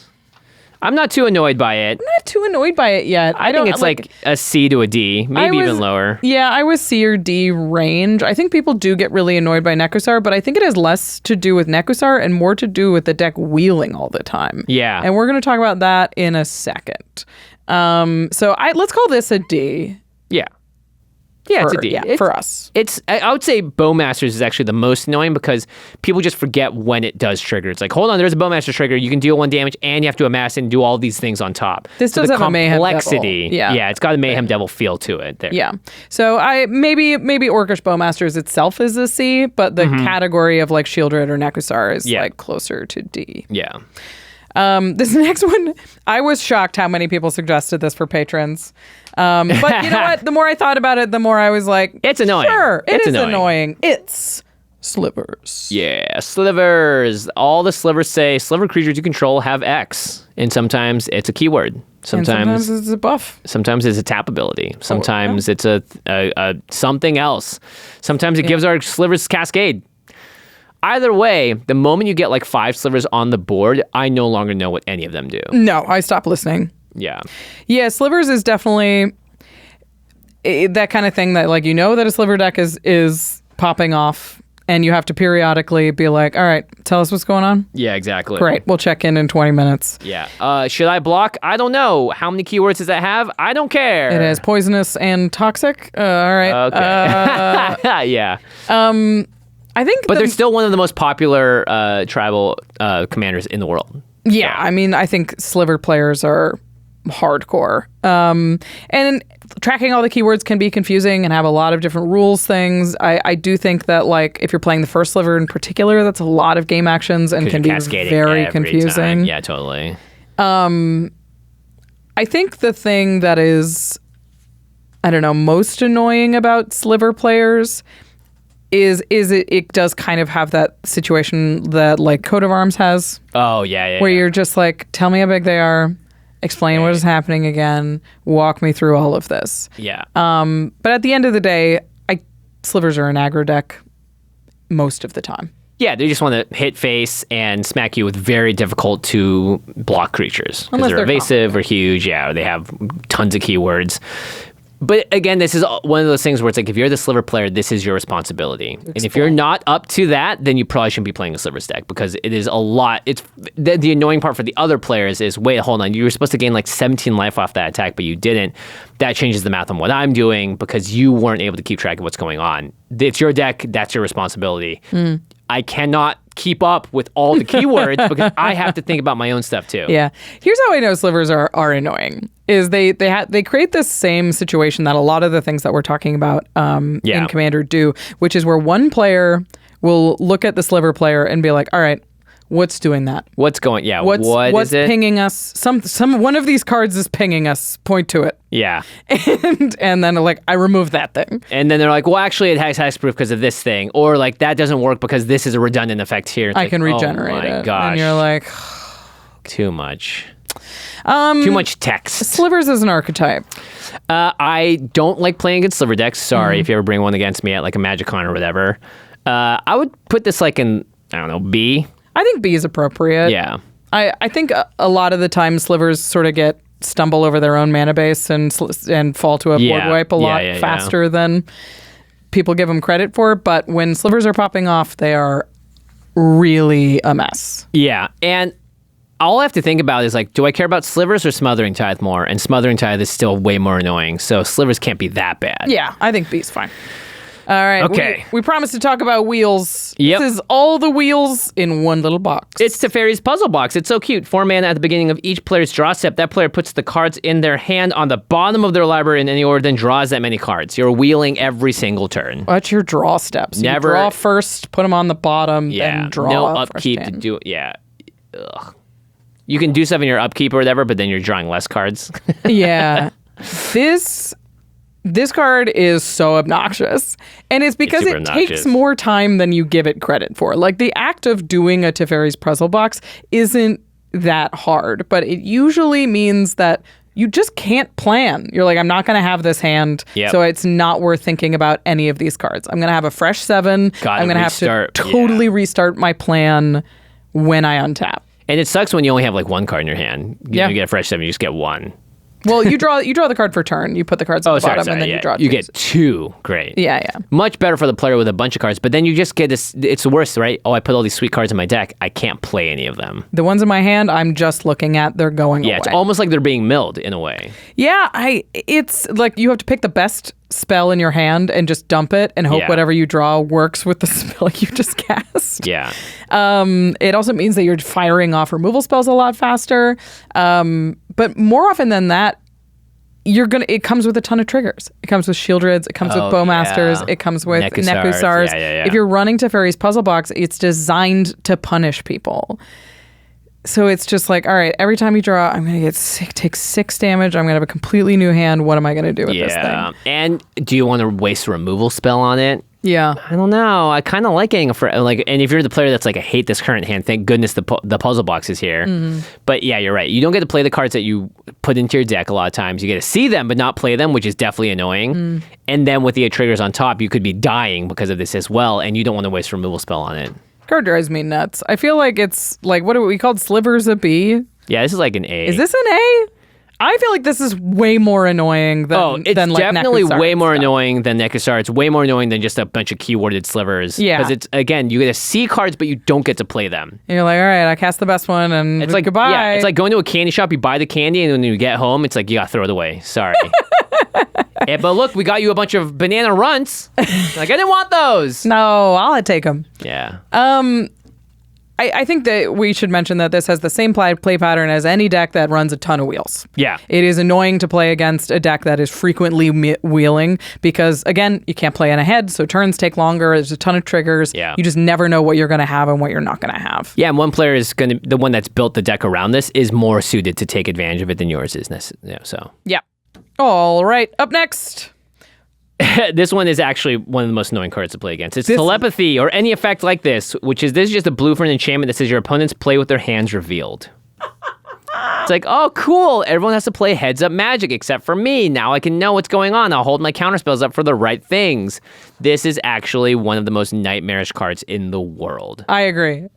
I'm not too annoyed by it. I'm not too annoyed by it yet. I think it's like a C to a D, maybe even lower. Yeah, I was C or D range. I think people do get really annoyed by Nekusar, but I think it has less to do with Nekusar and more to do with the deck wheeling all the time. Yeah. And we're going to talk about that in a second. So let's call this a D. Yeah. Yeah, it's a D. Yeah, for us. I would say Bowmasters is actually the most annoying because people just forget when it does trigger. It's like, hold on, there's a Bowmaster trigger. You can deal 1 damage and you have to amass it and do all these things on top. This does have a Mayhem Devil. Yeah, it's got a Mayhem Devil feel to it there. Yeah. So maybe Orcish Bowmasters itself is a C, but the category of like Sheoldred or Nekusar is like closer to D. Yeah. This next one, I was shocked how many people suggested this for patrons. But you know what? The more I thought about it, the more I was like, it's annoying. Sure, it's annoying. It's Slivers. Yeah, Slivers. All the Slivers say Sliver creatures you control have X, and sometimes it's a keyword. Sometimes it's a buff. Sometimes it's a tap ability. Sometimes it's a something else. Sometimes it gives our Slivers Cascade. Either way, the moment you get like 5 Slivers on the board, I no longer know what any of them do. No, I stopped listening. Yeah. Yeah, Slivers is definitely that kind of thing that like you know that a Sliver deck is popping off and you have to periodically be like, all right, tell us what's going on. Yeah, exactly. Great, we'll check in 20 minutes. Yeah. Should I block? I don't know. How many keywords does that have? I don't care. It has poisonous and toxic. All right. Okay. Yeah. I think but they're still one of the most popular tribal commanders in the world. Yeah, I mean, I think Sliver players are hardcore. And tracking all the keywords can be confusing and have a lot of different rules things. I do think that, like, if you're playing the first Sliver in particular, that's a lot of game actions and can be very confusing. Time. Yeah, totally. I think the thing that is, I don't know, most annoying about Sliver players is it does kind of have that situation that like Coat of Arms has. Oh, yeah. Where you're just like, tell me how big they are, explain what is happening again, walk me through all of this. Yeah. But at the end of the day, Slivers are an aggro deck most of the time. Yeah, they just want to hit face and smack you with very difficult to block creatures. Because they're evasive or huge, or they have tons of keywords. But again, this is one of those things where it's like, if you're the Sliver player, this is your responsibility. And if you're not up to that, then you probably shouldn't be playing a Slivers deck because it is a lot. It's the annoying part for the other players is, wait, hold on. You were supposed to gain like 17 life off that attack, but you didn't. That changes the math on what I'm doing because you weren't able to keep track of what's going on. It's your deck. That's your responsibility. I cannot keep up with all the keywords because I have to think about my own stuff too. Yeah. Here's how I know Slivers are annoying. Is they create this same situation that a lot of the things that we're talking about in Commander do, which is where one player will look at the Sliver player and be like, all right, What's doing that? What's going? Yeah. What's is it? pinging us? One of these cards is pinging us. Point to it. Yeah. And then like I remove that thing. And then they're like, well, actually, it has hexproof because of this thing, or like that doesn't work because this is a redundant effect here. It's I like, can regenerate oh my it. Gosh. And you're like, too much. Too much text. Slivers is an archetype. I don't like playing against Sliver decks. Sorry if you ever bring one against me at like a MagicCon or whatever. I would put this like in, I don't know, B. I think B is appropriate. Yeah. I think a lot of the time Slivers sort of stumble over their own mana base and fall to a board wipe a lot faster than people give them credit for. But when Slivers are popping off, they are really a mess. Yeah. And all I have to think about is like, do I care about Slivers or Smothering Tithe more? And Smothering Tithe is still way more annoying. So Slivers can't be that bad. Yeah, I think B's fine. All right. Okay. We promised to talk about wheels. Yep. This is all the wheels in one little box. It's Teferi's Puzzlebox. It's so cute. 4 mana at the beginning of each player's draw step. That player puts the cards in their hand on the bottom of their library in any order, then draws that many cards. You're wheeling every single turn. What's your draw steps? Never. You draw first, put them on the bottom, then draw. No upkeep to do it. Yeah. Ugh. You can do stuff in your upkeep or whatever, but then you're drawing less cards. Yeah. This card is so obnoxious. And it's because it takes more time than you give it credit for. Like, the act of doing a Teferi's Puzzlebox isn't that hard, but it usually means that you just can't plan. You're like, I'm not going to have this hand, so it's not worth thinking about any of these cards. I'm going to have a fresh 7. I'm going to have to totally restart my plan when I untap. And it sucks when you only have like one card in your hand. You get a fresh 7, you just get 1. Well, you draw the card for turn. You put the cards at the bottom, and then you draw 2. You get 2. Great. Yeah. Much better for the player with a bunch of cards, but then you just get this. It's the worst, right? Oh, I put all these sweet cards in my deck. I can't play any of them. The ones in my hand, I'm just looking at. They're going away. Yeah, it's almost like they're being milled in a way. Yeah, it's like you have to pick the best spell in your hand and just dump it and hope whatever you draw works with the spell you just cast. Yeah. It also means that you're firing off removal spells a lot faster. But more often than that, it comes with a ton of triggers. It comes with Sheoldreds, it comes with Bowmasters, it comes with Nekusars. Yeah. If you're running Teferi's Puzzlebox, it's designed to punish people. So it's just like, all right, every time you draw, I'm going to take 6 damage. I'm going to have a completely new hand. What am I going to do with this thing? And do you want to waste a removal spell on it? Yeah. I don't know. I kind of like getting and if you're the player that's like, I hate this current hand, thank goodness the puzzle box is here. Mm-hmm. But yeah, you're right. You don't get to play the cards that you put into your deck a lot of times. You get to see them, but not play them, which is definitely annoying. Mm. And then with the triggers on top, you could be dying because of this as well, and you don't want to waste a removal spell on it. Card drives me nuts. I feel like it's like, what are we called? Slivers a B? Yeah, this is like an A. Is this an A? I feel like this is way more annoying than it's like definitely Nekusar way more annoying than Nekusar. It's way more annoying than just a bunch of keyworded slivers. Yeah. Because it's, again, you get to see cards, but you don't get to play them. And you're like, all right, I cast the best one and it's like, goodbye. Yeah, it's like going to a candy shop, you buy the candy, and when you get home, it's like, you got to throw it away. Sorry. Yeah, but look, we got you a bunch of banana runts. Like, I didn't want those. No, I'll take them. Yeah. I think that we should mention that this has the same play pattern as any deck that runs a ton of wheels. Yeah. It is annoying to play against a deck that is frequently wheeling because, again, you can't play in ahead, so turns take longer. There's a ton of triggers. Yeah. You just never know what you're going to have and what you're not going to have. Yeah, and one player is going to, the one that's built the deck around this is more suited to take advantage of it than yours is. So. Yeah. All right. Up next. This one is actually one of the most annoying cards to play against. It's Telepathy, or any effect like this, which is just a blue for an enchantment that says your opponents play with their hands revealed. It's like, oh, cool. Everyone has to play heads-up magic except for me. Now I can know what's going on. I'll hold my counterspells up for the right things. This is actually one of the most nightmarish cards in the world. I agree.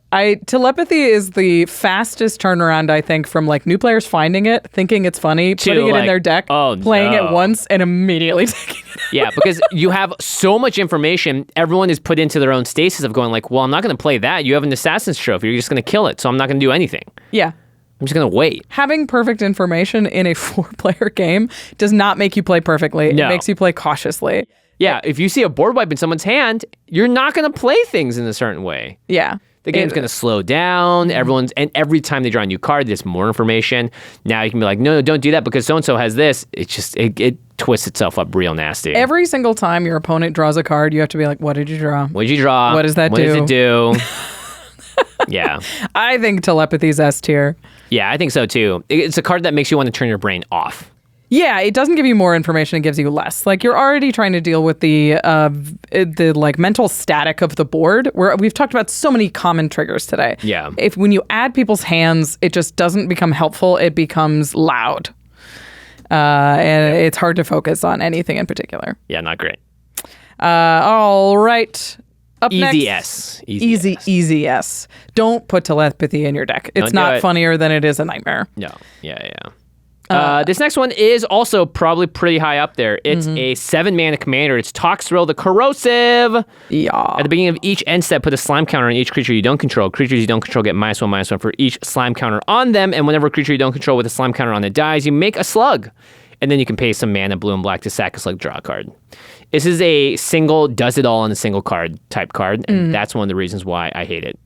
Telepathy is the fastest turnaround, I think, from like new players finding it, thinking it's funny, putting it in their deck, playing it once, and immediately taking it out. Yeah, because you have so much information. Everyone is put into their own stasis of going like, well, I'm not going to play that. You have an assassin's trophy. You're just going to kill it, so I'm not going to do anything. Yeah. I'm just going to wait. Having perfect information in a 4-player game does not make you play perfectly. No. It makes you play cautiously. Yeah, if you see a board wipe in someone's hand, you're not going to play things in a certain way. Yeah. The game's going to slow down. And every time they draw a new card, there's more information. Now you can be like, no, don't do that because so-and-so has this. It twists itself up real nasty. Every single time your opponent draws a card, you have to be like, what did you draw? What did you draw? What does that do? What does it do? Yeah. I think Telepathy's S tier. Yeah, I think so too. It's a card that makes you want to turn your brain off. Yeah, it doesn't give you more information; it gives you less. Like you're already trying to deal with the like mental static of the board. Where we've talked about so many common triggers today. Yeah. If when you add people's hands, it just doesn't become helpful. It becomes loud, and it's hard to focus on anything in particular. Yeah, not great. All right. Up Easy next, S. Easy S. Don't put Telepathy in your deck. It's Don't do not it. funnier than it is a nightmare. No. Yeah. This next one is also probably pretty high up there. It's a 7-mana commander. It's Toxrill the Corrosive. Yeah. At the beginning of each end step, put a slime counter on each creature you don't control. Creatures you don't control get -1/-1 for each slime counter on them. And whenever a creature you don't control with a slime counter on it dies, you make a slug. And then you can pay some mana, blue and black, to sack a slug, draw a card. This is a single, does it all in a single card type card. And that's one of the reasons why I hate it.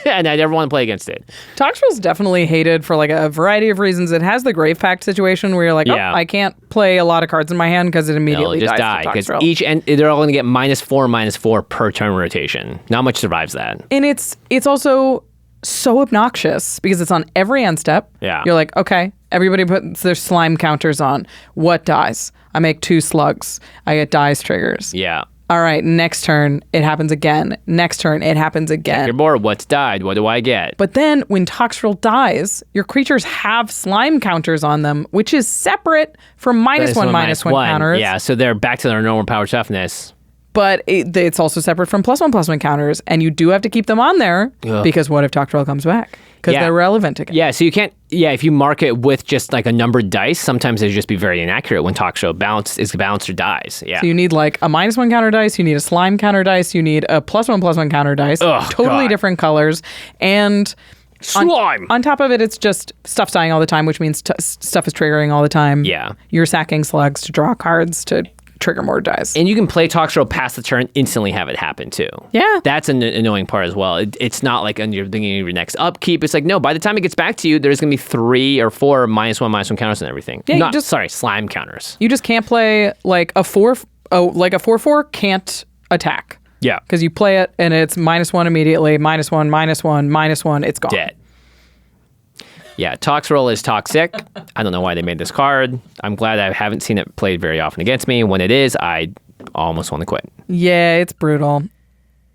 And I never want to play against it. Toxrill's definitely hated for like a variety of reasons. It has the Grave Pact situation where you're like, Yeah. oh, I can't play a lot of cards in my hand because it immediately Just dies die. to Because Toxrill. each end, they're all going to get -4/-4 per turn rotation. Not much survives that. And it's also so obnoxious because it's on every end step. Yeah. You're like, okay, everybody puts their slime counters on. What dies? I make 2 slugs. I get dies triggers. Yeah. All right, next turn, it happens again. Next turn, it happens again. Your board, what's died? What do I get? But then when Toxrill dies, your creatures have slime counters on them, which is separate from -1/-1 counters. Yeah, so they're back to their normal power toughness. But it's also separate from +1/+1 counters, and you do have to keep them on there because what if Toxrill comes back? Because they're relevant again. Yeah, so you can't. Yeah, if you mark it with just like a numbered dice, sometimes they just be very inaccurate when Toxrill is balanced or dies. Yeah. So you need like a -1 counter dice, you need a slime counter dice, you need a +1/+1 counter dice, totally God. different colors, and Slime. On top of it, it's just stuff's dying all the time, which means stuff is triggering all the time. Yeah. You're sacking slugs to draw cards to trigger more dice. And you can play Toxrill past the turn, instantly have it happen too. Yeah. That's an annoying part as well. It's not like on your beginning of your next upkeep. It's like, no, by the time it gets back to you, there's going to be 3 or 4 -1/-1 counters and everything. Yeah, Slime counters. You just can't play like a 4/4 can't attack. Yeah. Because you play it and it's -1 immediately, -1, -1, -1, it's gone. Dead. Yeah, Toxrill is toxic. I don't know why they made this card. I'm glad I haven't seen it played very often against me. When it is, I almost want to quit. Yeah, it's brutal.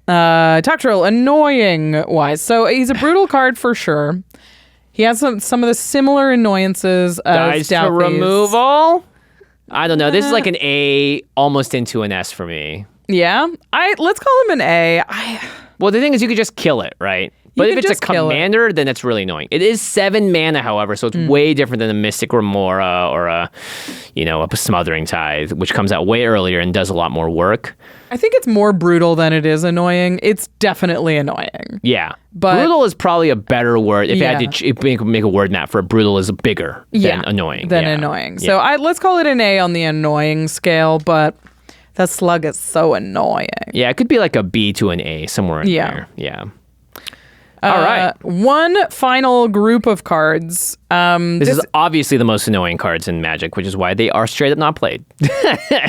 Toxrill, annoying wise. So he's a brutal card for sure. He has some of the similar annoyances as Dies to Dauthi's. removal? I don't know. This is like an A almost into an S for me. Yeah, let's call him an A. Well, the thing is, you could just kill it, right? But if could it's a just kill it. commander, then it's really annoying. It is 7 mana, however, so it's way different than a Mystic Remora or a Smothering Tithe, which comes out way earlier and does a lot more work. I think it's more brutal than it is annoying. It's definitely annoying. Yeah, But- brutal is probably a better word. If Yeah. you had to make a word map for it, brutal is bigger than annoying. Annoying. Yeah. So let's call it an A on the annoying scale, but that slug is so annoying. Yeah, it could be like a B to an A somewhere in there. Yeah. All right. One final group of cards. This is obviously the most annoying cards in Magic, which is why they are straight up not played.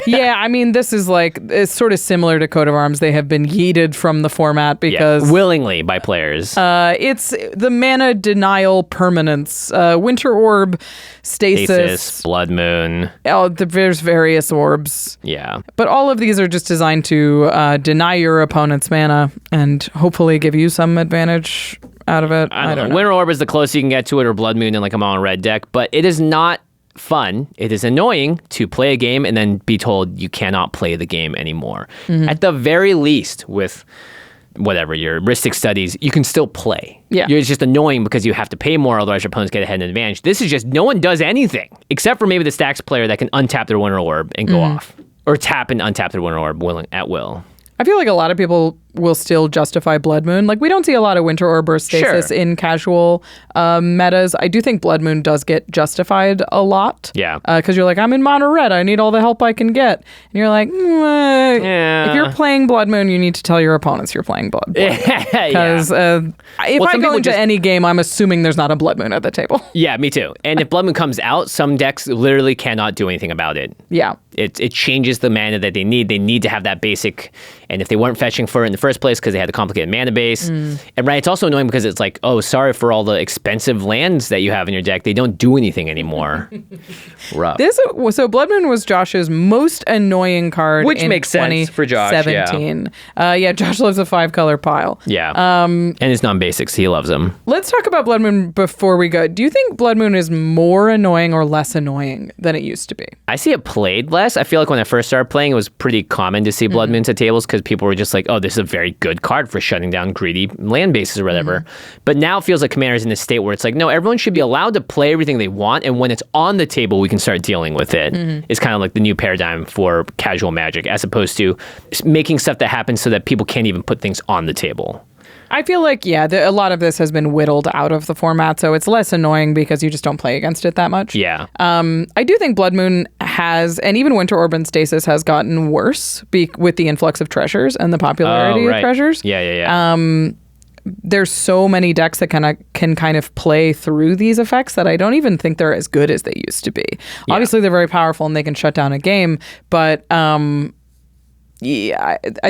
Yeah, I mean, this is like, it's sort of similar to Coat of Arms. They have been yeeted from the format because willingly by players. it's the mana denial permanence. Winter Orb, Stasis. Blood Moon. There's various orbs. Yeah. But all of these are just designed to deny your opponent's mana and hopefully give you some advantage out of it. I don't know. Winter Orb is the closest you can get to it, or Blood Moon in like a mono red deck, but it is not fun. It is annoying to play a game and then be told you cannot play the game anymore. At the very least, with whatever your Rhystic Studies, you can still play. Yeah. It's just annoying because you have to pay more, otherwise your opponents get ahead and advantage. This is just no one does anything except for maybe the Stacks player that can untap their Winter Orb and go off, or tap and untap their Winter Orb at will. I feel like a lot of people will still justify Blood Moon. Like, we don't see a lot of Winter Orb or Stasis Sure. in casual metas. I do think Blood Moon does get justified a lot. Yeah. Because you're like, I'm in mono red. I need all the help I can get. And you're like, Yeah. if you're playing Blood Moon, you need to tell your opponents you're playing Blood Moon. Because if Well, I some go people into just- any game, I'm assuming there's not a Blood Moon at the table. Yeah, me too. And if Blood Moon comes out, some decks literally cannot do anything about it. Yeah. It changes the mana that they need. They need to have that basic, and if they weren't fetching for it in the first place because they had the complicated mana base. And right, it's also annoying because it's like, oh, sorry for all the expensive lands that you have in your deck. They don't do anything anymore. Rough. So Blood Moon was Josh's most annoying card, which in makes sense for Josh. 2017. Yeah, Josh loves a 5-color pile. Yeah. And it's non-basics. He loves them. Let's talk about Blood Moon before we go. Do you think Blood Moon is more annoying or less annoying than it used to be? I see it played less. I feel like when I first started playing, it was pretty common to see Blood Moons at tables because people were just like, oh, this is a very good card for shutting down greedy land bases or whatever. But now it feels like Commander's in a state where it's like, no, everyone should be allowed to play everything they want, and when it's on the table, we can start dealing with it. It's kind of like the new paradigm for casual Magic, as opposed to making stuff that happens so that people can't even put things on the table. I feel like, a lot of this has been whittled out of the format, so it's less annoying because you just don't play against it that much. Yeah. I do think Blood Moon has, and even Winter Orb and Stasis has gotten worse with the influx of treasures and the popularity of treasures. Yeah. There's so many decks that can kind of play through these effects that I don't even think they're as good as they used to be. Yeah. Obviously, they're very powerful and they can shut down a game, but I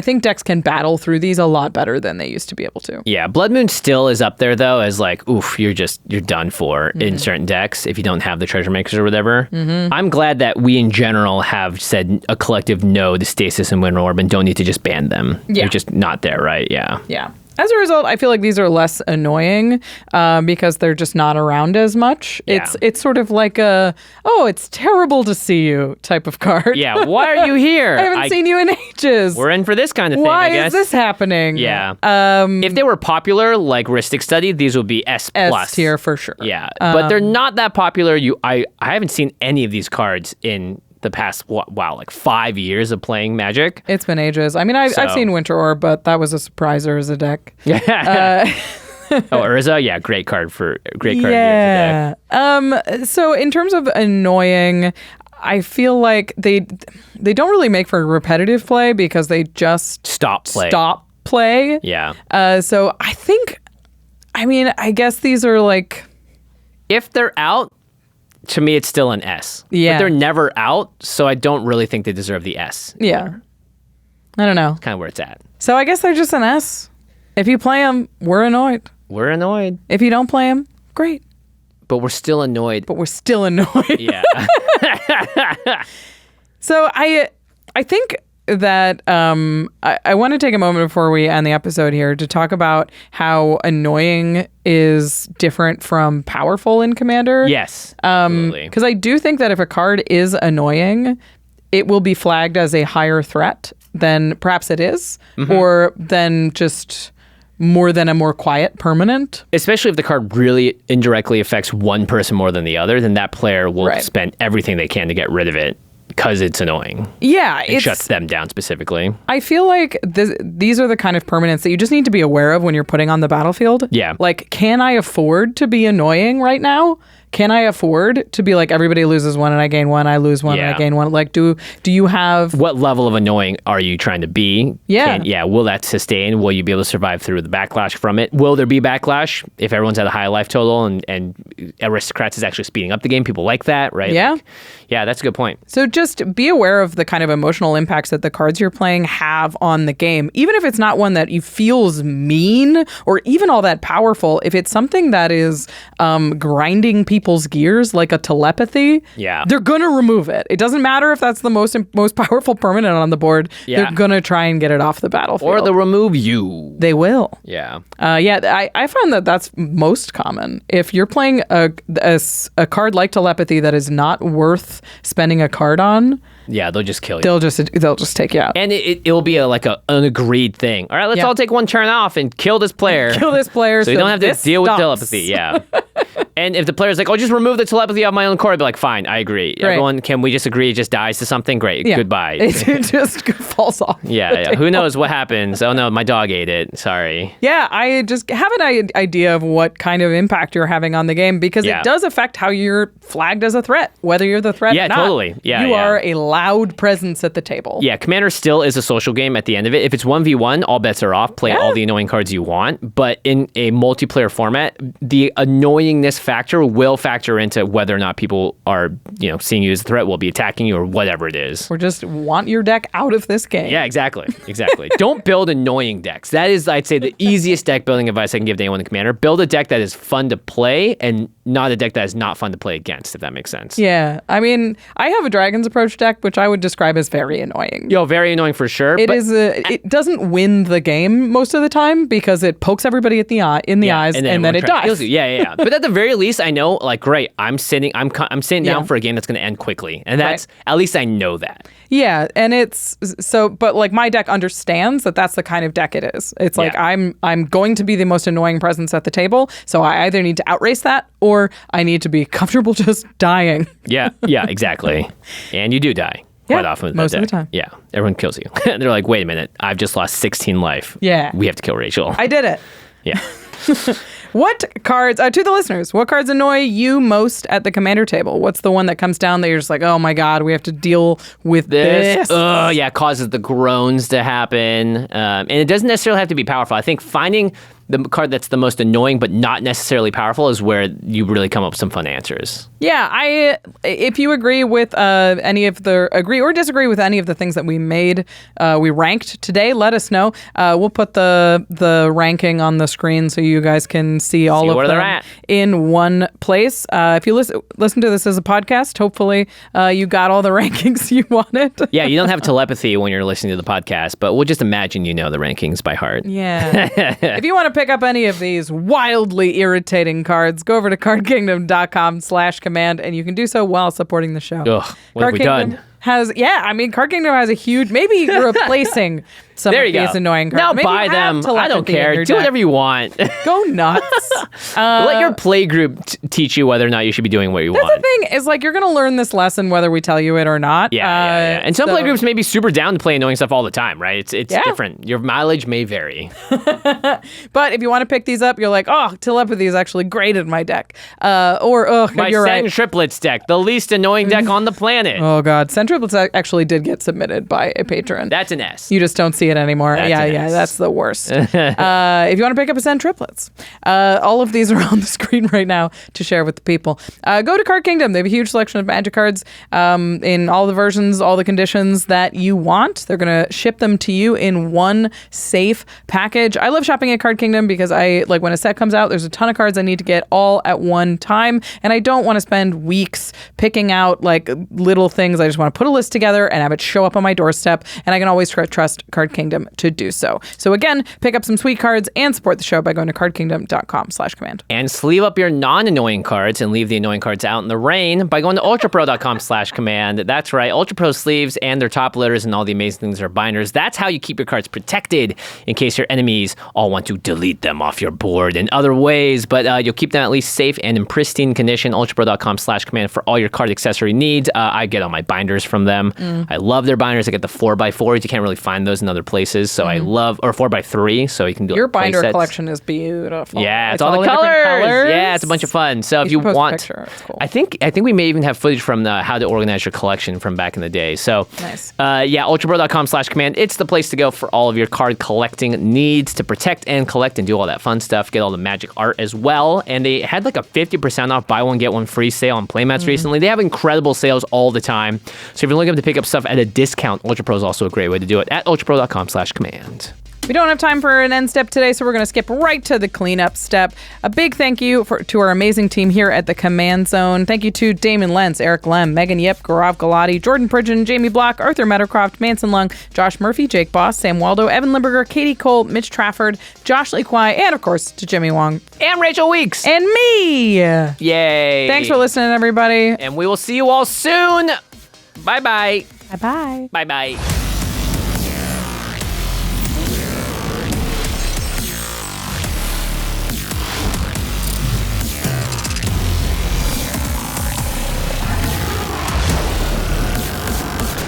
think decks can battle through these a lot better than they used to be able to. Yeah, Blood Moon still is up there though as like, oof, you're done for in certain decks if you don't have the treasure makers or whatever. I'm glad that we in general have said a collective no to Stasis and Winter Orb and don't need to just ban them. Yeah. They're just not there, right? Yeah. Yeah. As a result, I feel like these are less annoying because they're just not around as much. Yeah. It's sort of like it's terrible to see you type of card. Yeah, why are you here? I haven't seen you in ages. We're in for this kind of thing, Why I guess. is this happening? Yeah. If they were popular, like Rhystic Study, these would be S+. S tier for sure. Yeah, but they're not that popular. I haven't seen any of these cards in the past, like 5 years of playing Magic. It's been ages. I mean, I've seen Winter Orb, but that was a surpriser as a deck. Yeah. Urza? Yeah, great card as a deck. So in terms of annoying, I feel like they don't really make for repetitive play because they just stop play. Yeah. So I guess these are like, if they're out, to me, it's still an S. Yeah. But they're never out, so I don't really think they deserve the S. Yeah. I don't know. Kind of where it's at. So I guess they're just an S. If you play them, we're annoyed. We're annoyed. If you don't play them, great. But we're still annoyed. Yeah. So I think that I want to take a moment before we end the episode here to talk about how annoying is different from powerful in Commander. Yes, absolutely. Because I do think that if a card is annoying, it will be flagged as a higher threat than perhaps it is, or than just more than a more quiet permanent. Especially if the card really indirectly affects one person more than the other, then that player will spend everything they can to get rid of it. Because it's annoying. Yeah. It shuts them down specifically. I feel like these are the kind of permanents that you just need to be aware of when you're putting on the battlefield. Yeah. Like, can I afford to be annoying right now? Can I afford to be like, everybody loses one and I gain one, I lose one and I gain one? Like, do you have... What level of annoying are you trying to be? Yeah. Will that sustain? Will you be able to survive through the backlash from it? Will there be backlash if everyone's at a high life total and Aristocrats is actually speeding up the game? People like that, right? Yeah. Yeah, that's a good point. So just be aware of the kind of emotional impacts that the cards you're playing have on the game. Even if it's not one that you feels mean or even all that powerful, if it's something that is grinding people's gears like a telepathy, they're going to remove it. It doesn't matter if that's the most powerful permanent on the board. Yeah. They're going to try and get it off the battlefield. Or they'll remove you. They will. Yeah. I find that that's most common. If you're playing a card like telepathy that is not worth spending a card on, they'll just kill you. They'll just take you out. And it'll be an agreed thing. All right, let's all take one turn off and kill this player. So you don't have to deal with telepathy. Yeah. And if the player's like, just remove the telepathy off my own card, I'd be like, fine, I agree. Right. Everyone, can we just agree it just dies to something? Great. Yeah. Goodbye. It just falls off. Yeah. Who knows what happens? Oh no, my dog ate it. Sorry. Yeah, I just have an idea of what kind of impact you're having on the game because it does affect how you're flagged as a threat, whether you're the threat or not. Totally. Yeah, you are a loud presence at the table. Yeah, Commander still is a social game at the end of it. If it's 1v1, all bets are off. Play all the annoying cards you want. But in a multiplayer format, the annoyingness annoyingness factor will factor into whether or not people are, seeing you as a threat, will be attacking you or whatever it is. Or just want your deck out of this game. Yeah, exactly. Don't build annoying decks. That is, I'd say, the easiest deck building advice I can give to anyone in Commander. Build a deck that is fun to play and not a deck that is not fun to play against, if that makes sense. Yeah. I mean, I have a Dragon's Approach deck, which I would describe as very annoying. Very annoying for sure. It doesn't win the game most of the time because it pokes everybody in the eyes and then it dies. Yeah. But at the very least, I know, like, great, I'm sitting down for a game that's going to end quickly. And that's, at least I know that. Yeah, and it's so, but like my deck understands that that's the kind of deck it is. It's like I'm going to be the most annoying presence at the table, so I either need to outrace that or I need to be comfortable just dying. Yeah, exactly. And you do die quite often with most that of deck. the time. Yeah, everyone kills you. And they're like, wait a minute, I've just lost 16 life. Yeah. We have to kill Rachel. I did it. Yeah. What cards, to the listeners, what cards annoy you most at the Commander table? What's the one that comes down that you're just like, oh my God, we have to deal with this? Oh, yeah, causes the groans to happen. And it doesn't necessarily have to be powerful. I think finding the card that's the most annoying but not necessarily powerful is where you really come up with some fun answers. Yeah, if you agree with agree or disagree with any of the things that we ranked today, let us know. We'll put the ranking on the screen so you guys can see all of where them they're at in one place. If you listen to this as a podcast, hopefully you got all the rankings you wanted. Yeah, you don't have telepathy when you're listening to the podcast, but we'll just imagine you know the rankings by heart. Yeah. If you want to pick up any of these wildly irritating cards, go over to cardkingdom.com/command, and you can do so while supporting the show. Ugh, what have we done? Card Kingdom has a huge, maybe replacing some of these annoying cards. Now Maybe buy them. I don't care. Do whatever you want. Go nuts. Let your play group teach you whether or not you should be doing what you want. The thing is, like, you're going to learn this lesson whether we tell you it or not. Yeah. And some play groups may be super down to play annoying stuff all the time, right? It's different. Your mileage may vary. But if you want to pick these up, you're like, oh, telepathy is actually great in my deck. My you're Send right. Triplets deck, the least annoying deck on the planet. Oh, God. Send Triplets actually did get submitted by a patron. That's an S. You just don't see it anymore. That's That's the worst. If you want to pick up a Send Triplets, all of these are on the screen right now to share with the people. Go to Card Kingdom. They have a huge selection of Magic cards in all the versions, all the conditions that you want. They're going to ship them to you in one safe package. I love shopping at Card Kingdom because when a set comes out, there's a ton of cards I need to get all at one time, and I don't want to spend weeks picking out like little things. I just want to put a list together and have it show up on my doorstep, and I can always trust Card Kingdom to do so. So again, pick up some sweet cards and support the show by going to cardkingdom.com/command. And sleeve up your non-annoying cards and leave the annoying cards out in the rain by going to ultrapro.com/command. That's right, Ultra Pro sleeves and their top loaders and all the amazing things are binders. That's how you keep your cards protected in case your enemies all want to delete them off your board in other ways, but you'll keep them at least safe and in pristine condition. ultrapro.com/command for all your card accessory needs. I get all my binders from them. I love their binders. I get the 4x4s. You can't really find those in other places, so I love, or 4x3, so you can do your play binder sets. collection is beautiful. Yeah, it's all the colors. Yeah, it's a bunch of fun. So if you want, it's cool. I think we may even have footage from the how to organize your collection from back in the day. So nice. ultrapro.com/command. It's the place to go for all of your card collecting needs to protect and collect and do all that fun stuff. Get all the Magic art as well. And they had like a 50% off buy one get one free sale on playmats recently. They have incredible sales all the time. So if you're looking to pick up stuff at a discount, Ultra Pro is also a great way to do it at ultrapro.com/command. We don't have time for an end step today, so we're going to skip right to the cleanup step. A big thank you to our amazing team here at the Command Zone. Thank you to Damon Lentz, Eric Lem, Megan Yip, Gaurav Galati, Jordan Pridgeon, Jamie Block, Arthur Meadowcroft, Manson Lung, Josh Murphy, Jake Boss, Sam Waldo, Evan Limburger, Katie Cole, Mitch Trafford, Josh Lee Kwai, and of course to Jimmy Wong. And Rachel Weeks. And me. Yay. Thanks for listening, everybody. And we will see you all soon. Bye-bye. Bye-bye. Bye-bye.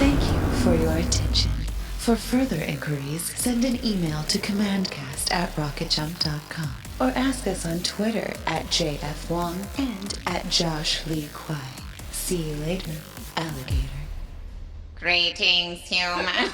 Thank you for your attention. For further inquiries, send an email to commandcast@rocketjump.com or ask us on Twitter @JFWong and @JoshLeeQuai. See you later, alligator. Greetings, humans.